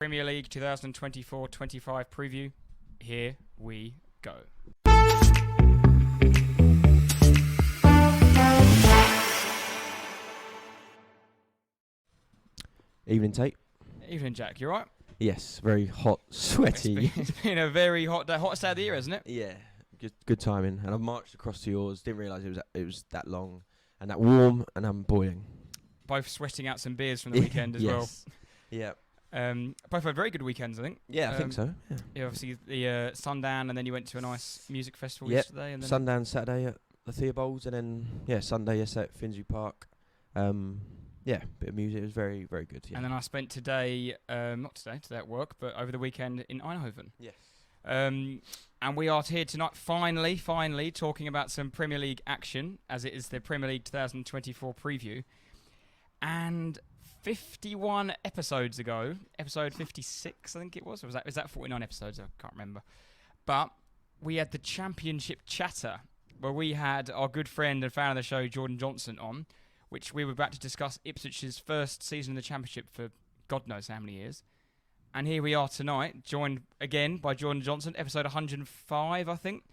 Premier League 2024-25 preview. Here we go. Evening, Tate. Evening, Jack. You all right? Yes, very hot, sweaty. It's been a very hot day. Hottest day of the year, isn't it? Yeah, good timing. And I've marched across to yours. Didn't realise it was that long and that warm, and I'm boiling. Both sweating out some beers from the weekend as well. Yeah. Both had very good weekends, I think. Yeah, I think so. Yeah, obviously the Sundown, and then you went to a nice music festival yesterday. And then Sundown Saturday at the Theobalds, and then Sunday yesterday at Finsbury Park. Bit of music. It was very, very good. Yeah. And then I spent today at work, but over the weekend in Eindhoven. Yes. And we are here tonight, finally, talking about some Premier League action, as it is the Premier League 2024 preview. And 51 episodes ago, episode 56, I think it was, or was that 49 episodes? I can't remember. But we had the Championship Chatter, where we had our good friend and fan of the show, Jordan Johnson, on, which we were about to discuss Ipswich's first season in the Championship for God knows how many years. And here we are tonight, joined again by Jordan Johnson, episode 105, I think.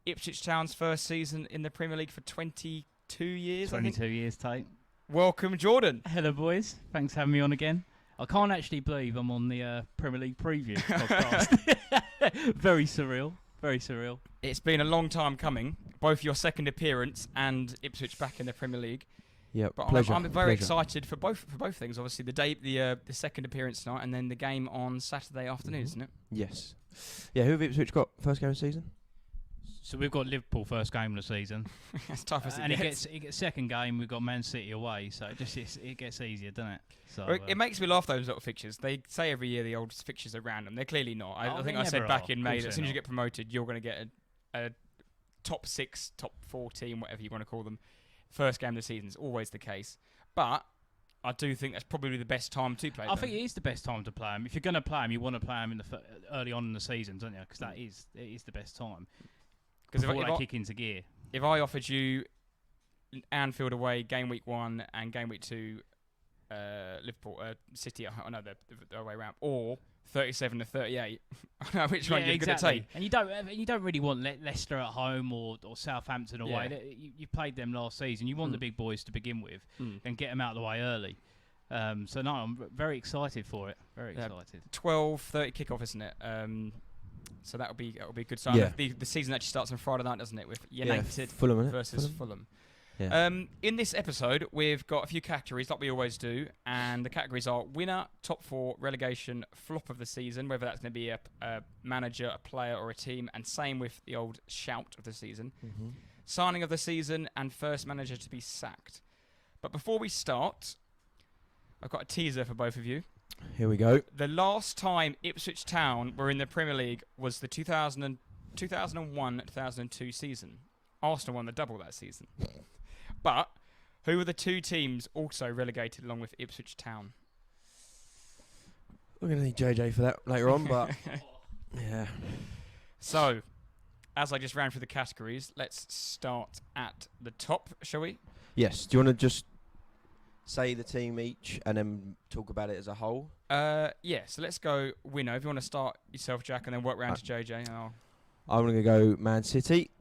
Ipswich Town's first season in the Premier League for 22 years, 22 years, Tate. Welcome, Jordan. Hello, boys. Thanks for having me on again. I can't actually believe I'm on the Premier League preview podcast. Very surreal. Very surreal. It's been a long time coming, both your second appearance and Ipswich back in the Premier League. Yeah, but pleasure. I'm very excited for both things. Obviously, the second appearance tonight, and then the game on Saturday afternoon, isn't it? Yes. Yeah, who have Ipswich got first game of the season? So we've got Liverpool first game of the season. As tough as it gets. And it gets second game, we've got Man City away, so it gets easier, doesn't it? So it makes me laugh, those little fixtures. They say every year the old fixtures are random. They're clearly not. I think I said back in May that as soon as you get promoted, you're going to get a top 6, top 4 team, whatever you want to call them. First game of the season is always the case. But I do think that's probably the best time to play them. I think it is the best time to play them. If you're going to play them, you want to play them in early on in the season, don't you? Because it is the best time. Because if they kick into gear. If I offered you Anfield away, game week 1 and game week 2, Liverpool, City, the other way around, or 37-38, I know which one you're going to take. And you don't really want Leicester at home or Southampton away. Yeah. You played them last season. You want the big boys to begin with and get them out of the way early. So no, I'm very excited for it. Very excited. 12:30 kickoff, isn't it? So that'll be a good sign. Yeah. The season actually starts on Friday night, doesn't it? With United versus Fulham. Yeah. In this episode, we've got a few categories like we always do, and the categories are winner, top 4, relegation, flop of the season, whether that's going to be a manager, a player, or a team, and same with the old shout of the season, signing of the season, and first manager to be sacked. But before we start, I've got a teaser for both of you. Here we go. The last time Ipswich Town were in the Premier League was the 2001-2002 season. Arsenal won the double that season. But who were the 2 teams also relegated along with Ipswich Town? We're going to need JJ for that later on, but yeah. So, as I just ran through the categories, let's start at the top, shall we? Yes. Do you want to just say the team each and then talk about it as a whole? Yeah, so let's go winner. If you want to start yourself, Jack, and then work round to JJ. I'm going to go Man City.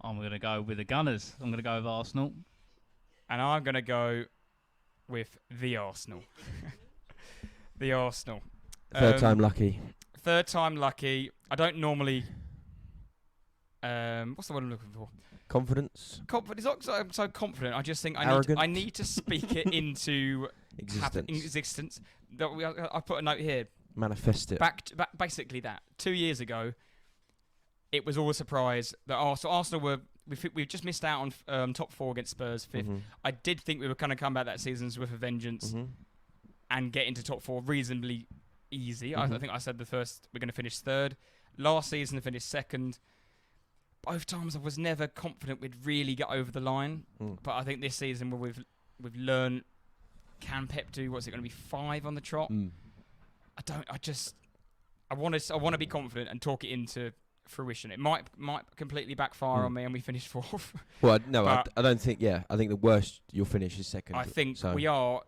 I'm going to go with the Gunners. I'm going to go with Arsenal. And I'm going to go with the Arsenal. The Arsenal. Third time lucky. Third time lucky. I don't normally... what's the word I'm looking for? Confidence. It's not I'm so confident. I just think I need to speak it into existence. I put a note here. Manifest it. Basically that. 2 years ago, it was all a surprise that Arsenal were... We've just missed out on top 4 against Spurs, 5th. I did think we were going to come back that season with a vengeance and get into top 4 reasonably easy. I think I said we're going to finish 3rd. Last season, we finished 2nd. Both times I was never confident we'd really get over the line. But I think this season where we've learned, can Pep do, what's it going to be, 5 on the trot? I want to be confident and talk it into fruition. It might completely backfire on me and we finish 4th. Well, no, I don't think. Yeah, I think the worst you'll finish is 2nd. I think we are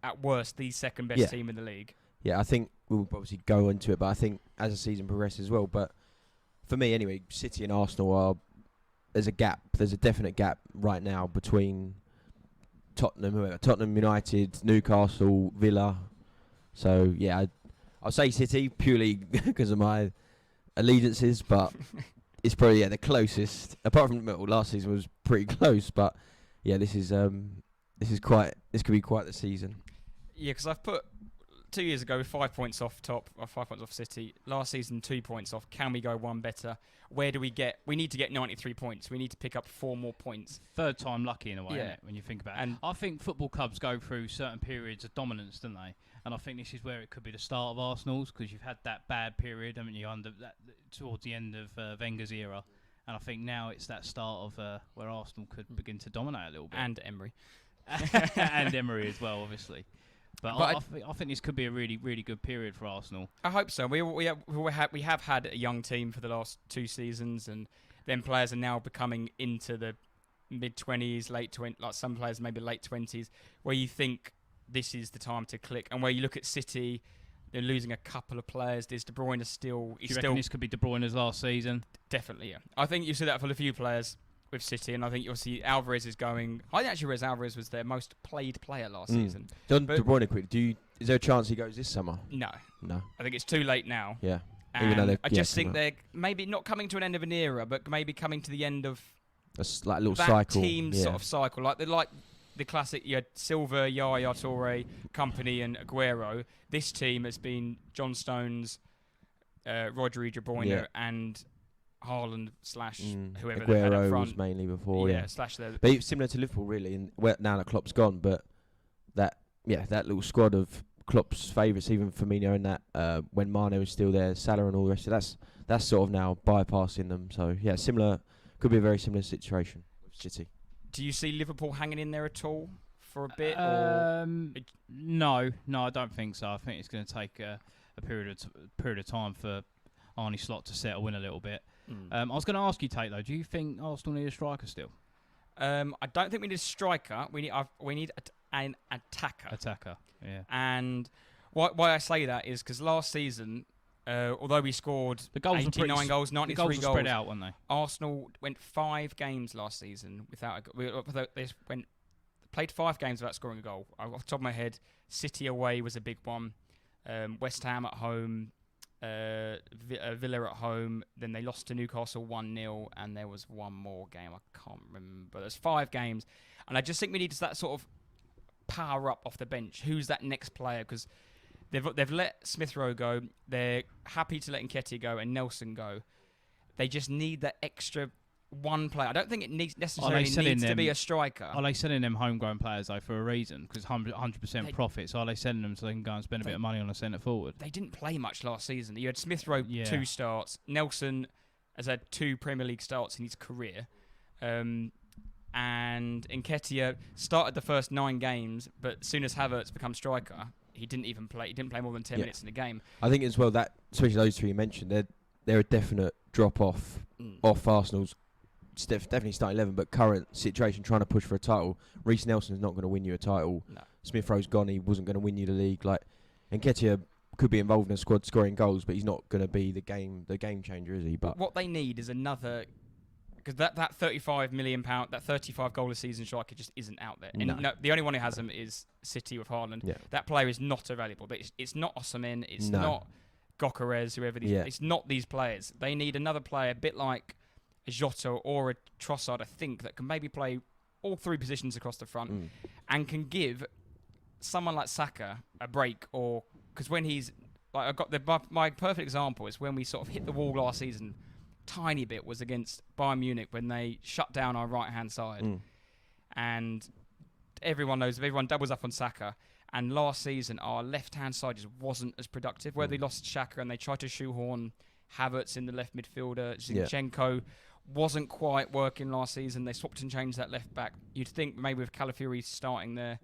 at worst the second best team in the league. Yeah, I think we'll obviously go into it, but I think as the season progresses as well. But for me, anyway, City and Arsenal there's a gap. There's a definite gap right now between Tottenham, United, Newcastle, Villa. So yeah, I'll say City purely because of my allegiances, but it's probably the closest. Apart from last season was pretty close, but yeah, this could be quite the season. Yeah, because I've put 2 years ago 5 points off top, or 5 points off City. Last season 2 points off. Can we go one better? Where do we get? We need to get 93 points. We need to pick up 4 more points. Third time lucky in a way, innit, when you think about it. And I think football clubs go through certain periods of dominance, don't they? And I think this is where it could be the start of Arsenal's, because you've had that bad period, haven't you, towards the end of Wenger's era. And I think now it's that start of where Arsenal could begin to dominate a little bit. And Emery. And Emery as well, obviously. But I think this could be a really, really good period for Arsenal. I hope so. We have had a young team for the last 2 seasons, and then players are now becoming into the mid-20s, late 20s, like some players maybe late 20s, where you think this is the time to click. And where you look at City, they're losing a couple of players. There's De Bruyne still... Do you reckon this could be De Bruyne's last season? Definitely, yeah. I think you see that for a few players with City, and I think you'll see Alvarez is going... I think actually Alvarez was their most played player last season. John De Bruyne, quick, is there a chance he goes this summer? No. No. I think it's too late now. Yeah. And I just think they're maybe not coming to an end of an era, but maybe coming to the end of like a little that cycle. Team sort of cycle. Like the classic, you had Silva, Yaya Toure, Company and Aguero. This team has been John Stones, Rodri, De Bruyne and Haaland / whoever Aguero they had up front. Was mainly before, / But similar to Liverpool, really, and now that Klopp's gone, but that little squad of Klopp's favourites, even Firmino and that, when Mane was still there, Salah and all the rest of that's sort of now bypassing them. So, yeah, could be a very similar situation with City. Do you see Liverpool hanging in there at all for a bit? No, I don't think so. I think it's going to take a period of time for Arne Slot to settle in a little bit. I was going to ask you, Tate, though, do you think Arsenal need a striker still? I don't think we need a striker. We need an attacker. Attacker, yeah. And why I say that is because last season, although we scored 89 goals, 93 goals, were spread out, weren't they? Arsenal went 5 games last season without a goal. They played 5 games without scoring a goal. Off the top of my head, City away was a big one. West Ham at home. Villa at home, then they lost to Newcastle 1-0, and there was one more game I can't remember. There's 5 games, and I just think we need that sort of power up off the bench. Who's that next player? Because they've let Smith Rowe go, they're happy to let Nketiah go and Nelson go. They just need that extra one player. I don't think it necessarily needs to be a striker. Are they selling them homegrown players though for a reason? Because 100% profit. So are they selling them so they can go and spend a bit of money on a centre forward? They didn't play much last season. You had Smith Rowe 2 starts. Nelson has had 2 Premier League starts in his career. And Nketiah started the first 9 games, but as soon as Havertz became striker, he didn't even play. He didn't play more than 10 minutes in the game. I think as well that, especially those 3 you mentioned, they're a definite drop off Arsenal's. Definitely starting 11, but current situation trying to push for a title. Reece Nelson's not going to win you a title. No. Smith Rowe's gone. He wasn't going to win you the league. Nketiah could be involved in a squad scoring goals, but he's not going to be the game changer, is he? But what they need is another, because that £35 million, that 35 goal a season striker just isn't out there. And no, the only one who has them is City with Haaland. Yeah. That player is not available. But it's not Osimhen. It's not Gyökeres, whoever these. It's not these players. They need another player, a bit like a Jota or a Trossard, I think, that can maybe play all 3 positions across the front and can give someone like Saka a break. Or because when he's like, I got my perfect example is when we sort of hit the wall last season, tiny bit, was against Bayern Munich when they shut down our right hand side, and everyone knows if everyone doubles up on Saka. And last season, our left hand side just wasn't as productive. Where they lost Xhaka and they tried to shoehorn Havertz in the left midfielder, Zinchenko. Wasn't quite working last season. They swapped and changed that left back. You'd think maybe with Calafiori starting there,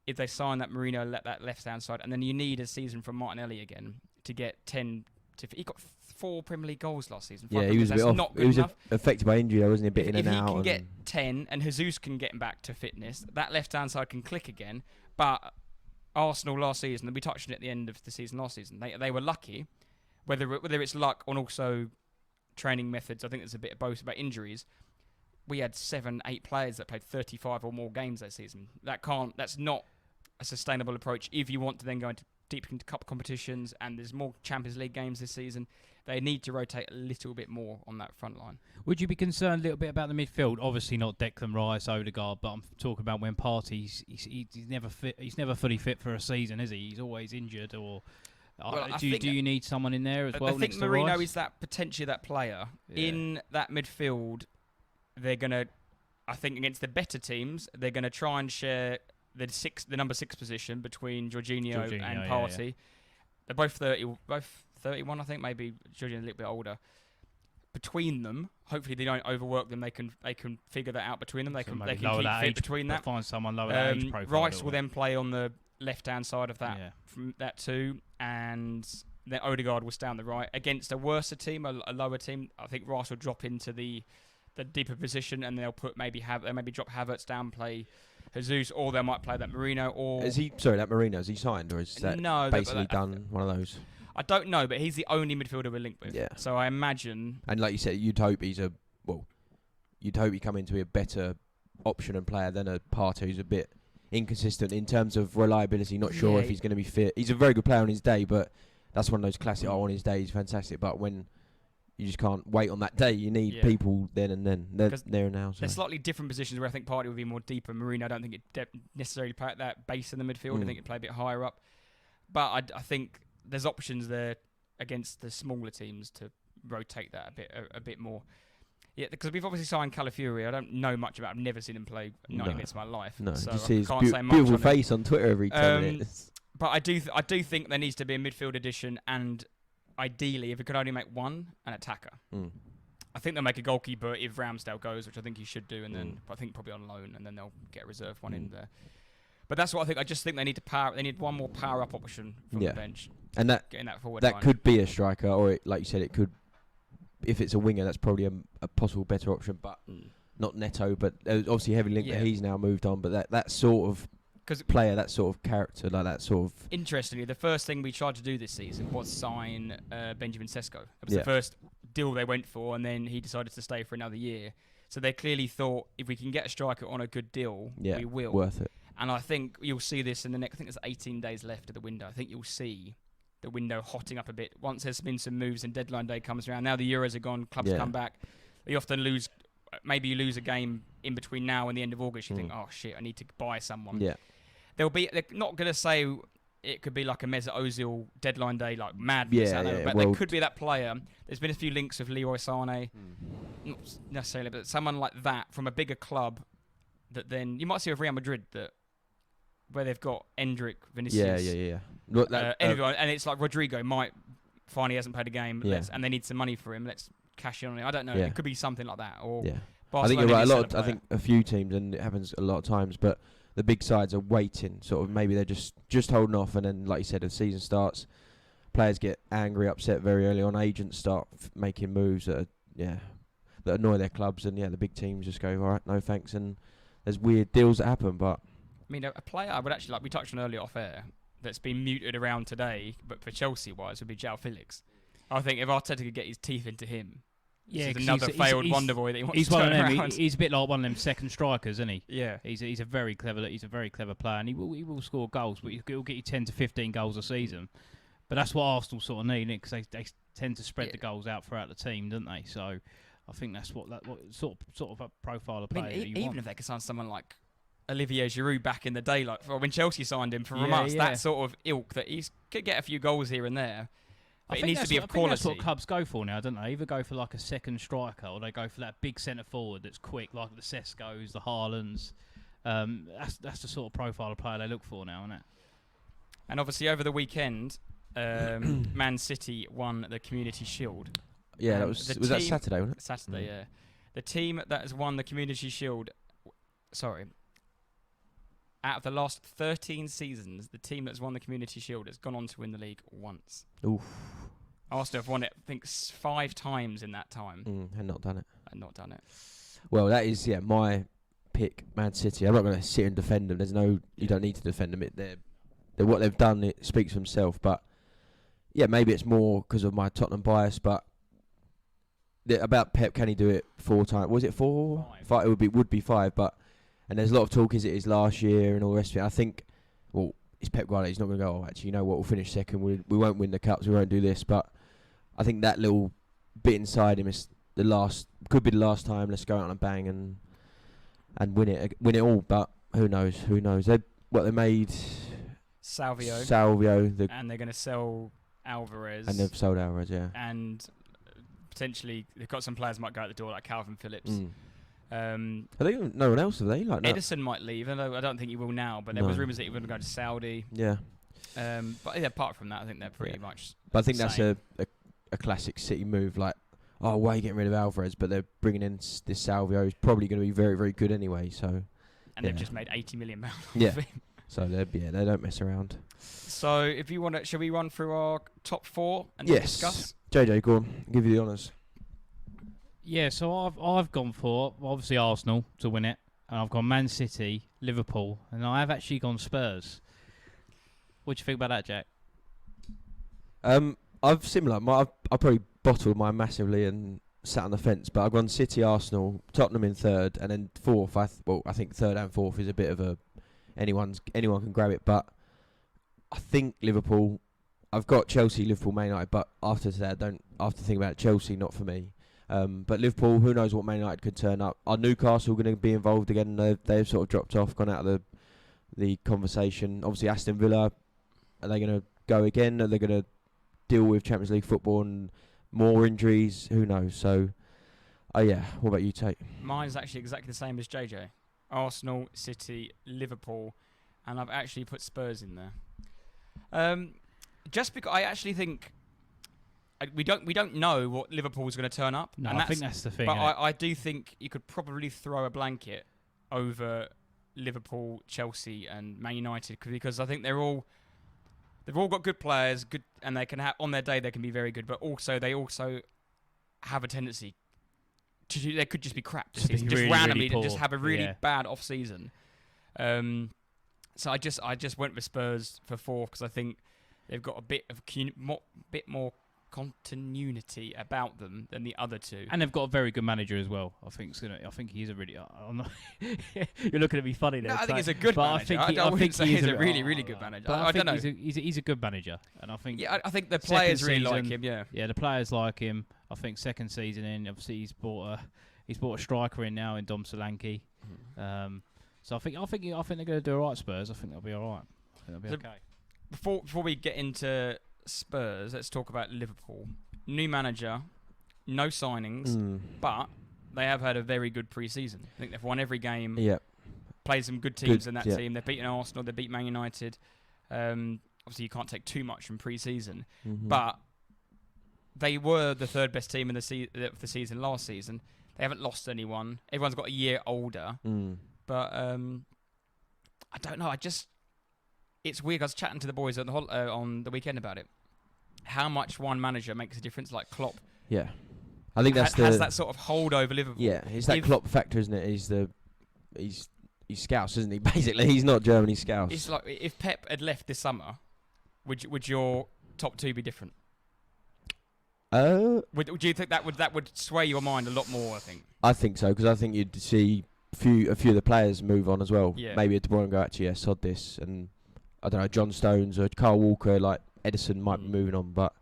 if they sign that Mourinho, let that left hand side, and then you need a season from Martinelli again to get 10. He got 4 Premier League goals last season. Yeah, he was a bit off. He was affected by injury, though, wasn't he? A bit in and out. If he can get 10, and Jesus can get him back to fitness, that left hand side can click again. But Arsenal last season, and we touched on it at the end of the season last season, they were lucky, whether it's luck and also training methods. I think there's a bit of both about injuries. We had 7-8 players that played 35 or more games that season. That's not a sustainable approach if you want to then go deep into cup competitions, and there's more Champions League games this season. They need to rotate a little bit more on that front line. Would you be concerned a little bit about the midfield? Obviously not Declan Rice, Odegaard, but I'm talking about when Partey's he's never fit. He's never fully fit for a season, is he? He's always injured. Or do you need someone in there as well? I think Marino is potentially that player in that midfield. They're gonna, I think, against the better teams, they're gonna try and share the number 6 position between Jorginho and Partey. Yeah. They're both 31, I think, maybe Jorginho a little bit older. Between them, hopefully they don't overwork them. They can figure that out between them. They can keep fit between that. Find someone lower that age profile. Rice will then play on the left-hand side of that from that too, and then Odegaard will stay on the right. Against a worse team, a lower team, I think Rice will drop into the deeper position, and they'll maybe drop Havertz down, play Jesus, or they might play that Marino. Or that Marino, is he signed, or is that basically done one of those? I don't know, but he's the only midfielder we're linked with. Yeah. So I imagine. And like you said, you'd hope he come in to be a better option and player than a Partey who's a bit inconsistent in terms of reliability. Not sure if he's going to be fit. He's a very good player on his day, but that's one of those classic. On his day, he's fantastic. But when you just can't wait on that day, you need people then and then. They're there and now. So. They're slightly different positions where I think Partey would be more deeper. Marino, I don't think it necessarily play at that base in the midfield. I think it'd play a bit higher up. But I think there's options there against the smaller teams to rotate that a bit more. Yeah, because we've obviously signed Calafiori. I don't know much about him. I've never seen him play 90 minutes of my life. No, so just I see his can't say much beautiful on face on Twitter every 10 minutes. But I do think there needs to be a midfield addition, and ideally, if it could only make one, an attacker. I think they'll make a goalkeeper if Ramsdale goes, which I think he should do, and then I think probably on loan, and then they'll get a reserve one in there. But that's what I think. I just think they need one more power up option from the bench, and getting that forward. That could be a striker, or like you said, it could. If it's a winger, that's probably a possible better option, but not Neto. But obviously heavy link that he's now moved on. But that sort of player, that sort of character, like that sort of. Interestingly, the first thing we tried to do this season was sign Benjamin Sesko. It was the first deal they went for, and then he decided to stay for another year. So they clearly thought, if we can get a striker on a good deal, we will. Worth it. And I think you'll see this in the next. I think there's 18 days left of the window. I think you'll see the window hotting up a bit once there's been some moves and deadline day comes around. Now the Euros are gone, clubs come back. You often lose. Maybe you lose a game in between now and the end of August. You think, oh shit, I need to buy someone. Yeah. They're not going to say it could be like a Mesut Ozil deadline day, like madness. But there could be that player. There's been a few links with Leroy Sané, not necessarily, but someone like that from a bigger club. That then you might see with Real Madrid where they've got Endrick, Vinicius, everyone, and it's like Rodrigo might find he hasn't played a game, and they need some money for him. Let's cash in on it. I don't know. It could be something like that. Or I think you're right. I think a few teams, and it happens a lot of times, but the big sides are waiting. Sort of maybe they're just holding off, and then like you said, the season starts, players get angry, upset very early on. Agents start making moves that annoy their clubs, and the big teams just go, all right, no thanks, and there's weird deals that happen, but. I mean, a player I would actually, like we touched on earlier off air, that's been muted around today, but for Chelsea-wise, would be João Felix. I think if Arteta could get his teeth into him, this is another failed wonder boy that he wants to turn around. He's a bit like one of them second strikers, isn't he? Yeah. He's a very clever player, and he will score goals, but he'll get you 10 to 15 goals a season. But that's what Arsenal sort of need, because they tend to spread the goals out throughout the team, don't they? So I think that's what sort of a profile of player you want. Even if they could sign someone like Olivier Giroud back in the day, like when Chelsea signed him from us, that sort of ilk that he could get a few goals here and there. But it needs to be of quality. That's what clubs go for now, don't they? Either go for like a second striker, or they go for that big centre forward that's quick, like the Seskos, the Haalands. That's the sort of profile of player they look for now, isn't it? And obviously over the weekend, Man City won the Community Shield. Yeah, was that Saturday, wasn't it? Saturday, yeah. The team that has won the Community Shield, out of the last 13 seasons, the team that's won the Community Shield has gone on to win the league once. Oof. Arsenal have won it, I think, 5 times in that time. And not done it. Well, that is, my pick, Man City. I'm not going to sit and defend them. You don't need to defend them. what they've done, it speaks for himself. But yeah, maybe it's more because of my Tottenham bias. But about Pep, can he do it 4 times? Was it 4? 5. It would be 5. But and there's a lot of talk. Is it his last year and all the rest of it? I think. Well, it's Pep Guardiola. He's not going to go. Oh, actually, you know what? We'll finish second. We won't win the cups. We won't do this. But I think that little bit inside him is the last. Could be the last time. Let's go out on a bang and win it all. But who knows? Who knows? They made Salvio, and they're going to sell Alvarez. And they've sold Alvarez, yeah. And potentially they've got some players might go out the door like Calvin Phillips. Are they no one else? Have they like Edison might leave, although I don't think he will now. But there was rumours that he would go to Saudi. Yeah. But yeah, apart from that, I think they're pretty much. But I think that's a classic City move. Like, oh, why are you getting rid of Alvarez? But they're bringing in this Salvio, who's probably going to be very, very good anyway. So. And they've just made £80 million off yeah. him. So they don't mess around. So if you want to, shall we run through our top 4 and discuss? JJ, go on. I'll give you the honours. Yeah, so I've gone for obviously Arsenal to win it, and I've gone Man City, Liverpool, and I have actually gone Spurs. What do you think about that, Jack? I've similar. I probably bottled mine massively and sat on the fence, but I've gone City, Arsenal, Tottenham in 3rd, and then 4th. I think 3rd and 4th is a bit of a anyone can grab it, but I think Liverpool. I've got Chelsea, Liverpool, Man United, but after today, after thinking about it, Chelsea, not for me. But Liverpool, who knows what Man United could turn up. Are Newcastle going to be involved again? They've sort of dropped off, gone out of the conversation. Obviously, Aston Villa, are they going to go again? Are they going to deal with Champions League football and more injuries? Who knows? So, yeah. What about you, Tate? Mine's actually exactly the same as JJ. Arsenal, City, Liverpool, and I've actually put Spurs in there. Just because I actually think we don't know what Liverpool's going to turn up. No, I think that's the thing. But I do think you could probably throw a blanket over Liverpool, Chelsea, and Man United because I think they've all got good players, and they can have on their day they can be very good, but also they have a tendency. They could just be crap this season, just randomly really just have a really bad off season. So I just went with Spurs for 4 because I think they've got a bit more continuity about them than the other two, and they've got a very good manager as well. I think he's a really. You're looking at me funny there. No, I think he's a good manager. I think he's a really, really good manager. I don't know. He's a good manager, and I think. Yeah, I think the players really like him. Yeah, the players like him. I think second season in, obviously he's brought a striker in now in Dom Solanke. So I think they're going to do all right. Spurs. I think they'll be all right. I think they'll be okay. Before we get into Spurs, let's talk about Liverpool. New manager, no signings, but they have had a very good pre-season. I think they've won every game. Yeah, played some good teams in that team. They've beaten Arsenal. They beat Man United. Obviously, you can't take too much from pre-season, but they were the 3rd best team in the season last season. They haven't lost anyone. Everyone's got a year older, but I don't know. It's weird. I was chatting to the boys on the weekend about it. How much one manager makes a difference, like Klopp. Yeah, I think has that sort of hold over Liverpool. Yeah, it's that Klopp factor, isn't it? He's Scouse, isn't he? Basically, he's not German. He's Scouse. It's like if Pep had left this summer, would your top 2 be different? Would you think that would sway your mind a lot more? I think so because I think you'd see a few of the players move on as well. Yeah. Maybe De Bruyne go actually sod this, and I don't know, John Stones or Carl Walker, like Edison might be moving on. But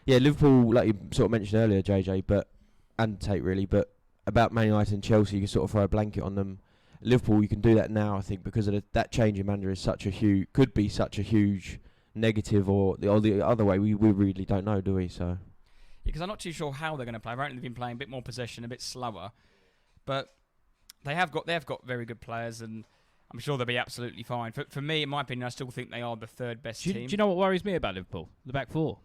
yeah, Liverpool, like you sort of mentioned earlier, JJ, and Tate really, but about Man United and Chelsea, you can sort of throw a blanket on them. Liverpool, you can do that now, I think, because of that change in manager is could be such a huge negative, or the other way. We really don't know, do we? So. Because I'm not too sure how they're going to play. Apparently, they've been playing a bit more possession, a bit slower, but they have got very good players, and I'm sure they'll be absolutely fine. For me, in my opinion, I still think they are the 3rd best team. Do you know what worries me about Liverpool? The back 4.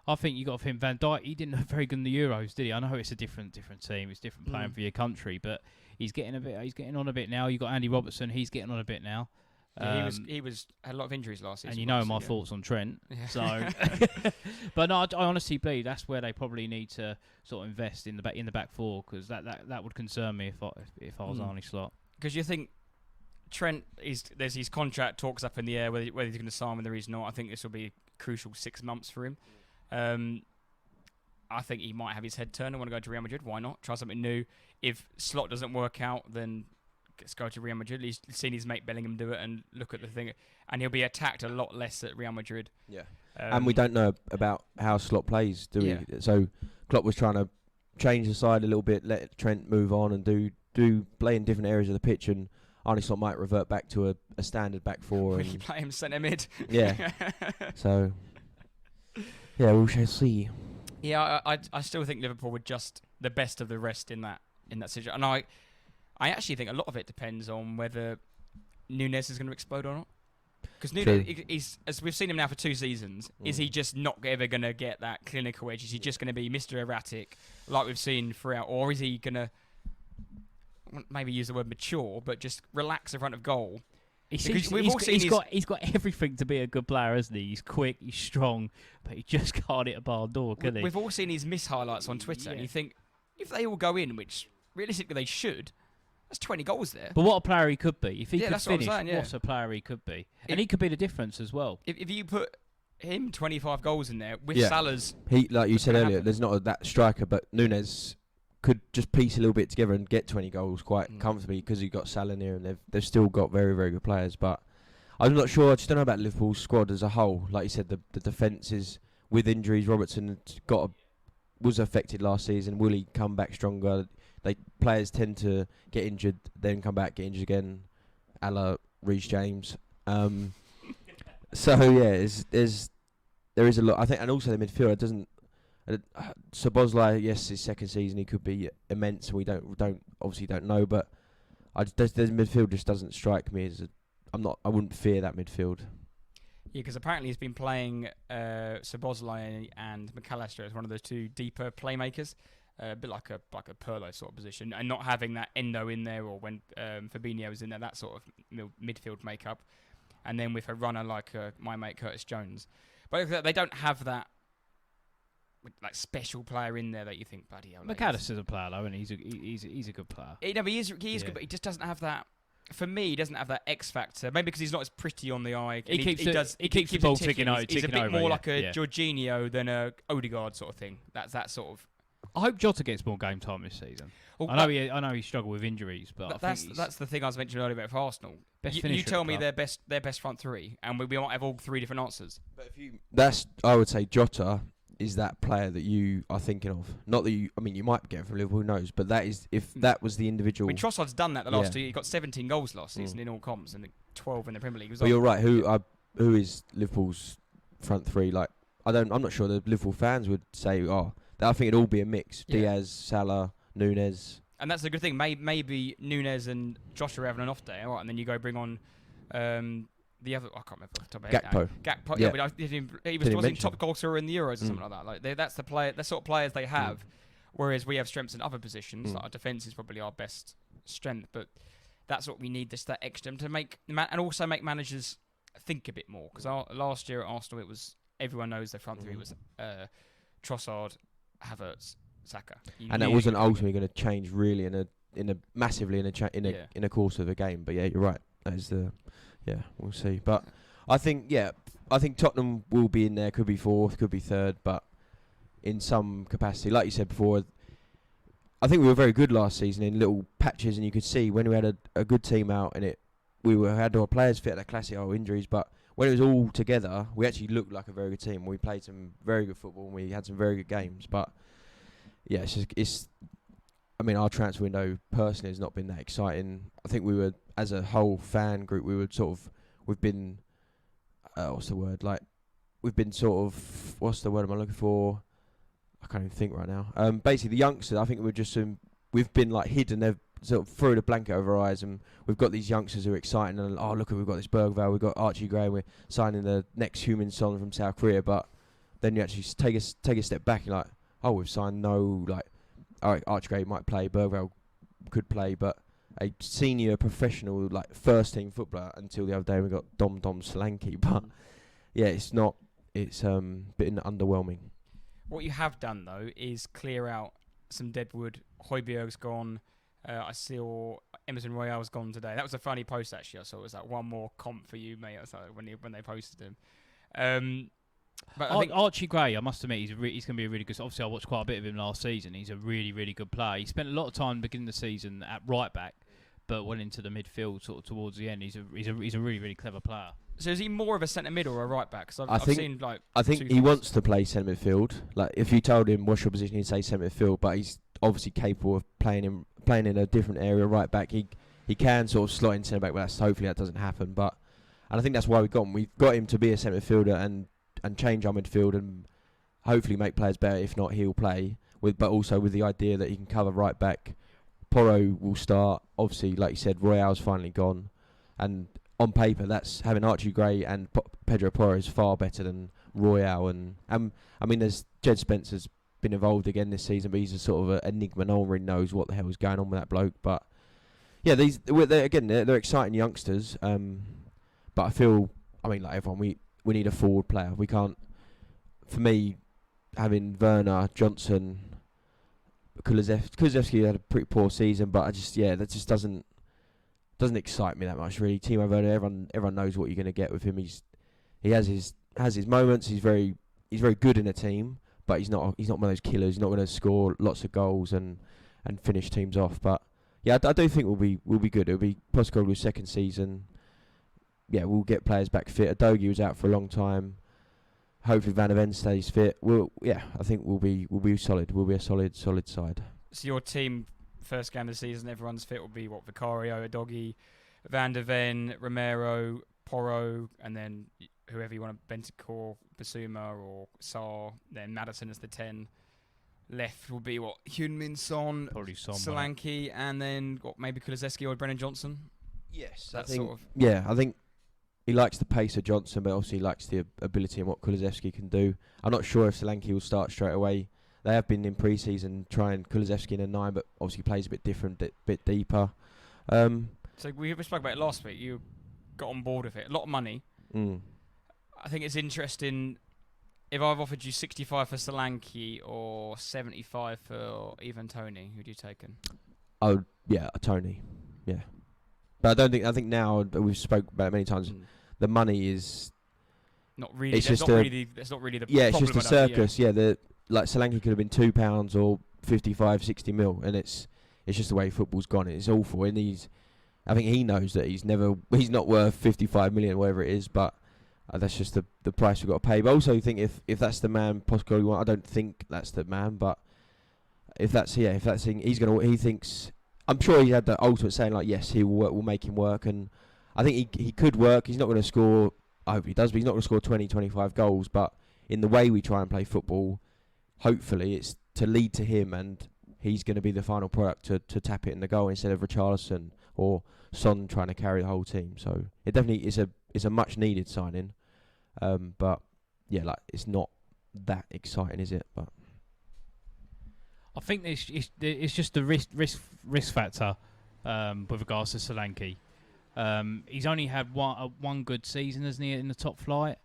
I think you got him Van Dijk. He didn't look very good in the Euros, did he? I know it's a different team. It's different playing for your country, but he's getting on a bit now. You got Andy Robertson. He's getting on a bit now. Yeah, he had a lot of injuries last season. And you know my thoughts on Trent. Yeah. So, but no, I honestly believe that's where they probably need to sort of invest in the back 4 because that would concern me if I was Arne Slot. Because you think Trent there's his contract talks up in the air whether he's going to sign, whether he's not. I think this will be a crucial 6 months for him. I think he might have his head turned and want to go to Real Madrid. Why not? Try something new. If Slot doesn't work out, then let's go to Real Madrid. He's seen his mate Bellingham do it and look at the thing. And he'll be attacked a lot less at Real Madrid. Yeah. And we don't know about how Slot plays, do we? So Klopp was trying to change the side a little bit, let Trent move on and do play in different areas of the pitch, and Arne Slot might revert back to a standard back four. Really play him centre mid. Yeah. So, yeah, we shall see. Yeah, I still think Liverpool were just the best of the rest in that situation. And I actually think a lot of it depends on whether Núñez is going to explode or not. Because Núñez, as we've seen him now for 2 seasons, is he just not ever going to get that clinical edge? Is he just going to be Mr. Erratic, like we've seen throughout? Or is he going to, maybe use the word mature, but just relax in front of goal? He's got everything to be a good player, hasn't he? He's quick, he's strong, but he just can't hit a barn door, can he? We've all seen his miss highlights on Twitter, and you think, if they all go in, which realistically they should, that's 20 goals there. But what a player he could be. If he could finish, what a player he could be. And he could be the difference as well. If you put him 25 goals in there, with Salah's... He, like you said earlier, there's not that striker, but Núñez could just piece a little bit together and get 20 goals quite comfortably because you've got Salah near and they've still got very, very good players. But I'm not sure. I just don't know about Liverpool's squad as a whole. Like you said, the defence is with injuries. Robertson was affected last season. Will he come back stronger? Players tend to get injured, then come back, get injured again, a la Reece James. So yeah, there is a lot. I think, and also the midfield doesn't. Szoboszlai, yes, his second season he could be immense. We don't know, but the midfield just doesn't strike me as I wouldn't fear that midfield. Yeah, because apparently he's been playing Szoboszlai and McAllister as one of those 2 deeper playmakers, a bit like a Pirlo sort of position, and not having that Endo in there, or when Fabinho was in there, that sort of midfield makeup, and then with a runner like my mate Curtis Jones, but they don't have that. Like special player in there that you think, buddy. McAllister's a player though, and he's a good player. He is good, but he just doesn't have that. For me, he doesn't have that X factor. Maybe because he's not as pretty on the eye. He keeps the ball ticking over. He's a bit more like a Jorginho than a Odegaard sort of thing. That's that sort of. I hope Jota gets more game time this season. Well, I know he struggled with injuries, but that's the thing I was mentioning earlier about Arsenal. You tell me their best front 3, and we might have all 3 different answers. But I would say Jota is that player that you are thinking of. Not that you might get him from Liverpool, who knows, but that is, if that was the individual. I mean, Trossard's done that the last 2 years. He got 17 goals last season in all comps and 12 in the Premier League. But you're right, who is Liverpool's front 3? Like, I'm not sure the Liverpool fans would say, I think it'd all be a mix. Diaz, Salah, Núñez. And that's the good thing. Maybe Núñez and Joshua are having an off day, all right, and then you go bring on the other, I can't remember off the top of my head. Gakpo, yeah, but he was top goal scorer in the Euros or something like that. Like that's the player, the sort of players they have. Whereas we have strengths in other positions. Like our defence is probably our best strength, but that's what we need. Just that extra to make and also make managers think a bit more. Because last year at Arsenal, it was everyone knows their front 3 was Trossard, Havertz, Saka. And that wasn't ultimately going to change really in a course of a game. But yeah, you're right. That is the. Yeah, we'll see. But I think Tottenham will be in there. Could be 4th, could be 3rd, but in some capacity, like you said before, I think we were very good last season in little patches, and you could see when we had a good team out, and had our players fit, the classic injuries, but when it was all together, we actually looked like a very good team. We played some very good football, and we had some very good games. But yeah, our transfer window personally has not been that exciting. I think we were, as a whole fan group, we've been, what's the word am I looking for? I can't even think right now. Basically, the youngsters, I think we've been like hidden. They've sort of threw the blanket over our eyes, and we've got these youngsters who are exciting. And look, we've got this Bergvall, we've got Archie Gray, and we're signing the next human son from South Korea. But then you actually take a step back, and you're like, we've signed Archie Gray might play, Bergvall could play, but a senior professional, like first team footballer, until the other day we got Dom Solanke. But yeah, it's been underwhelming. What you have done though is clear out some deadwood. Højbjerg's gone, I saw Emerson Royale's gone today. That was a funny post actually. I saw it was like one more comp for you, mate. I was like, when they posted him. But I think Archie Gray, I must admit, he's going to be a really good. Obviously, I watched quite a bit of him last season. He's a really, really good player. He spent a lot of time beginning the season at right back, but went into the midfield sort of towards the end. He's a really, really clever player. So is he more of a centre mid or a right back? Because I've seen like. I think he wants to play centre midfield. Like if you told him what's your position, he'd say centre midfield. But he's obviously capable of playing in a different area, right back. He can sort of slot in centre back, but hopefully that doesn't happen. And I think that's why we got him. We've got him to be a centre midfielder and change our midfield and hopefully make players better. If not, he'll play but also with the idea that he can cover right back. Porro will start. Obviously, like you said, Royale's finally gone, and on paper, that's having Archie Gray and Pedro Porro is far better than Royale. And I mean, there's Jed Spencer's been involved again this season, but he's a sort of an enigma. No one really knows what the hell is going on with that bloke. But yeah, they're exciting youngsters. But I feel, I mean, like everyone, we need a forward player. We can't. For me, having Werner, Johnson, Kulusevski had a pretty poor season, but that just doesn't excite me that much really. Timo Werner, everyone knows what you're going to get with him. He has his moments. He's very good in a team, but he's not one of those killers. He's not going to score lots of goals and finish teams off. But yeah, I do think we'll be good. It'll be Postecoglou's second season. Yeah, we'll get players back fit. Adogi was out for a long time. Hopefully Van der Ven stays fit. I think we'll be solid. We'll be a solid side. So your team, first game of the season, everyone's fit will be what? Vicario, Adogi, Van der Ven, Romero, Porro, and then whoever you want to, Bentancur, Basuma or Sarr. Then Maddison as the 10. Left will be what? Heung-min Son, probably Son, Solanke, and then what? Maybe Kulusevski or Brennan Johnson. Yes, I think he likes the pace of Johnson, but obviously he likes the ability and what Kulusevski can do. I'm not sure if Solanke will start straight away. They have been in pre-season trying Kulusevski in a 9, but obviously plays a bit different, bit deeper. So we spoke about it last week. You got on board with it. A lot of money. I think it's interesting. If I've offered you 65 for Solanke or 75 for Ivan Toney, who'd you taken? Oh yeah, Toney. Yeah, but I think now we've spoke about it many times. The money is not really. It's not really the yeah. It's problem just a circus. Like Solanke could have been £2 or 55, 60 mil, and it's just the way football's gone. It's awful, and I think he knows that he's not worth 55 million, whatever it is, but. That's just the price we've got to pay. But also, I think if that's the man Postecoglou wants, I don't think that's the man. But if that's he thinks. I'm sure he had the ultimate saying like, yes, he will work. We'll make him work, and I think he could work. He's not going to score. I hope he does, but he's not going to score 20, 25 goals. But in the way we try and play football, hopefully it's to lead to him, and he's going to be the final product to tap it in the goal instead of Richarlison or Son trying to carry the whole team. So it definitely is a much needed signing. But yeah, like it's not that exciting, is it? But I think it's just the risk factor with regards to Solanke. He's only had one good season, hasn't he, in the top flight?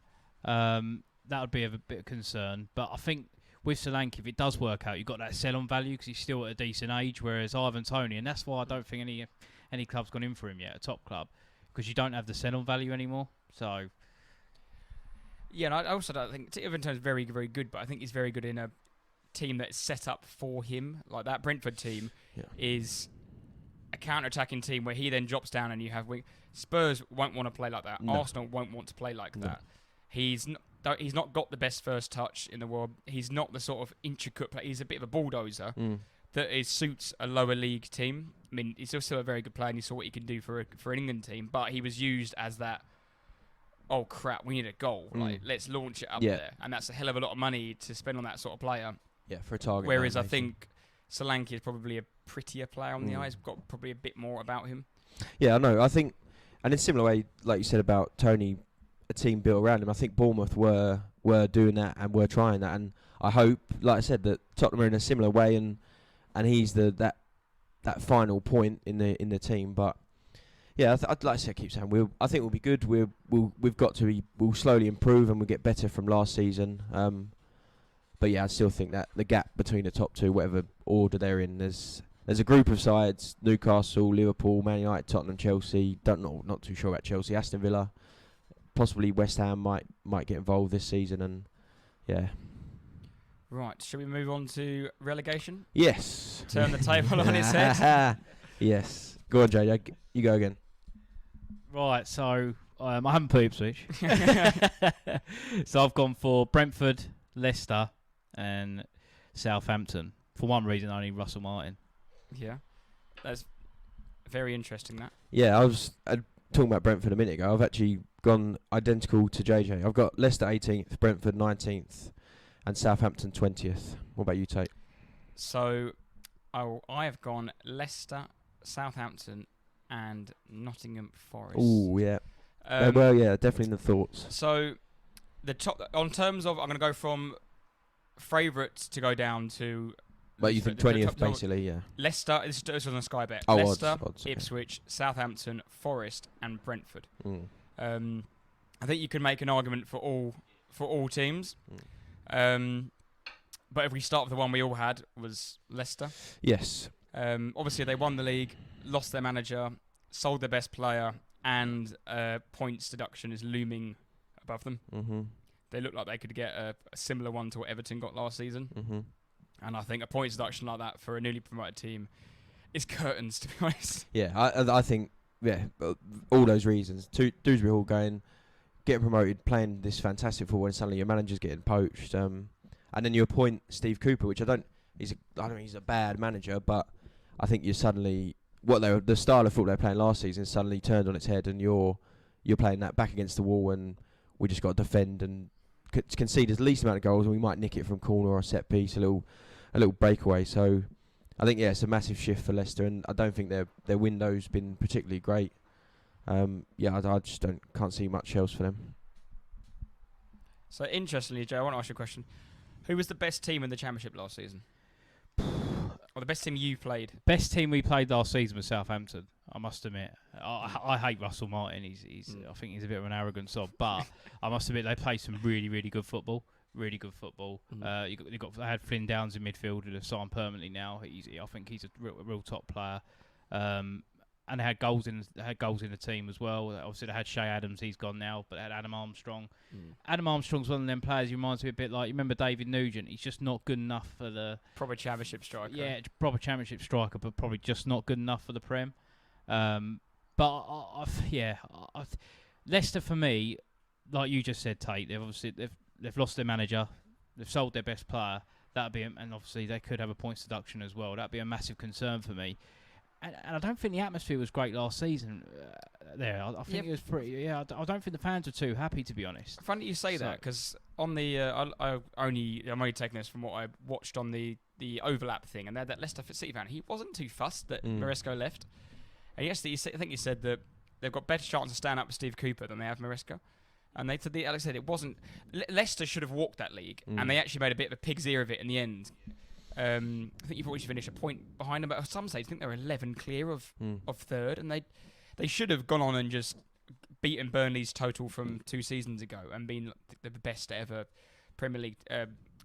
That would be of a bit of concern. But I think with Solanke, if it does work out, you've got that sell-on value because he's still at a decent age, whereas Ivan Toney, and that's why I don't think any club's gone in for him yet, a top club, because you don't have the sell-on value anymore. So. Yeah, and I also don't think Ivan Toney's very, very good, but I think he's very good in a team that's set up for him. Like that Brentford team is a counter-attacking team where he then drops down and you have Spurs won't want to play like that. No. Arsenal won't want to play like that. He's not got the best first touch in the world. He's not the sort of intricate player. He's a bit of a bulldozer that suits a lower league team. I mean, he's still a very good player and you saw what he can do for an England team, but he was used as that, oh crap, we need a goal. Like, let's launch it up there. And that's a hell of a lot of money to spend on that sort of player. Yeah, for a target. Whereas I think Solanke is probably a prettier player on the eye. He's got probably a bit more about him. Yeah, I know. I think, and in a similar way, like you said about Toney, a team built around him, I think Bournemouth were doing that and were trying that. And I hope, like I said, that Tottenham are in a similar way and he's that final point in the team. But yeah, I'd like to keep saying I think we'll be good. We'll slowly improve and we'll get better from last season. But yeah, I still think that the gap between the top two, whatever order they're in, there's there's a group of sides: Newcastle, Liverpool, Man United, Tottenham, Chelsea. Not too sure about Chelsea. Aston Villa, possibly West Ham might get involved this season, and yeah. Right, shall we move on to relegation? Yes. Turn the table on its head. Yes. Go on, JJ. You go again. Right, so I haven't put Ipswich. So I've gone for Brentford, Leicester and Southampton. For one reason, only Russell Martin. Yeah. That's very interesting, that. Yeah, I was talking about Brentford a minute ago. I've actually gone identical to JJ. I've got Leicester 18th, Brentford 19th, and Southampton 20th. What about you, Tate? So, I have gone Leicester, Southampton, and Nottingham Forest. Oh, yeah. Well, yeah, definitely the thoughts. So, the top on terms of, I'm going to go from favourites to go down to. But you think 20th, basically, yeah. Leicester, this was on a Sky Bet. Oh, Leicester, odds, okay. Ipswich, Southampton, Forest, and Brentford. Mm. I think you can make an argument for all teams. But if we start with the one we all had, was Leicester. Yes. Obviously, they won the league, lost their manager, sold their best player, and points deduction is looming above them. Mm-hmm. They look like they could get a similar one to what Everton got last season. Mm-hmm. And I think a points deduction like that for a newly promoted team is curtains, to be honest. Yeah, I think, all those reasons. Dewsbury Hall getting promoted, playing this fantastic football, and suddenly your manager's getting poached. And then you appoint Steve Cooper, which I don't think he's a bad manager, but I think you're suddenly the style of football they were playing last season suddenly turned on its head, and you're playing that back against the wall, and we just got to defend and concede the least amount of goals, and we might nick it from corner or a set piece, a little breakaway. So I think it's a massive shift for Leicester, and I don't think their window's been particularly great. I just can't see much else for them. So interestingly, Joe, I want to ask you a question. Who was the best team in the Championship last season? Or the best team you played? Best team we played last season was Southampton, I must admit. I hate Russell Martin. I think he's a bit of an arrogant sob, but I must admit they played some really, really good football. Really good football. They had Flynn Downs in midfield, who they've signed permanently now. I think he's a real top player. And they had goals in the team as well. Obviously, they had Shay Adams. He's gone now, but they had Adam Armstrong. Adam Armstrong's one of them players who reminds me a bit like, you remember David Nugent? He's just not good enough for the proper Championship striker. Yeah, proper Championship striker, but probably just not good enough for the Prem. Leicester for me, like you just said, Tate. They've lost their manager. They've sold their best player. And obviously they could have a points deduction as well. That'd be a massive concern for me. And I don't think the atmosphere was great last season. I think it was pretty. Yeah, I don't think the fans were too happy, to be honest. Funny you say that, because on the I'm only taking this from what I watched on the overlap thing, and that Leicester City fan, he wasn't too fussed that Maresco left. And yes, I think he said that they've got better chance of standing up with Steve Cooper than they have Maresco. And Alex said it wasn't. Leicester should have walked that league, and they actually made a bit of a pig's ear of it in the end. I think you probably should finish a point behind them, but at some stage I think they were 11 clear of third, and they should have gone on and just beaten Burnley's total from 2 seasons ago and been the best ever Premier League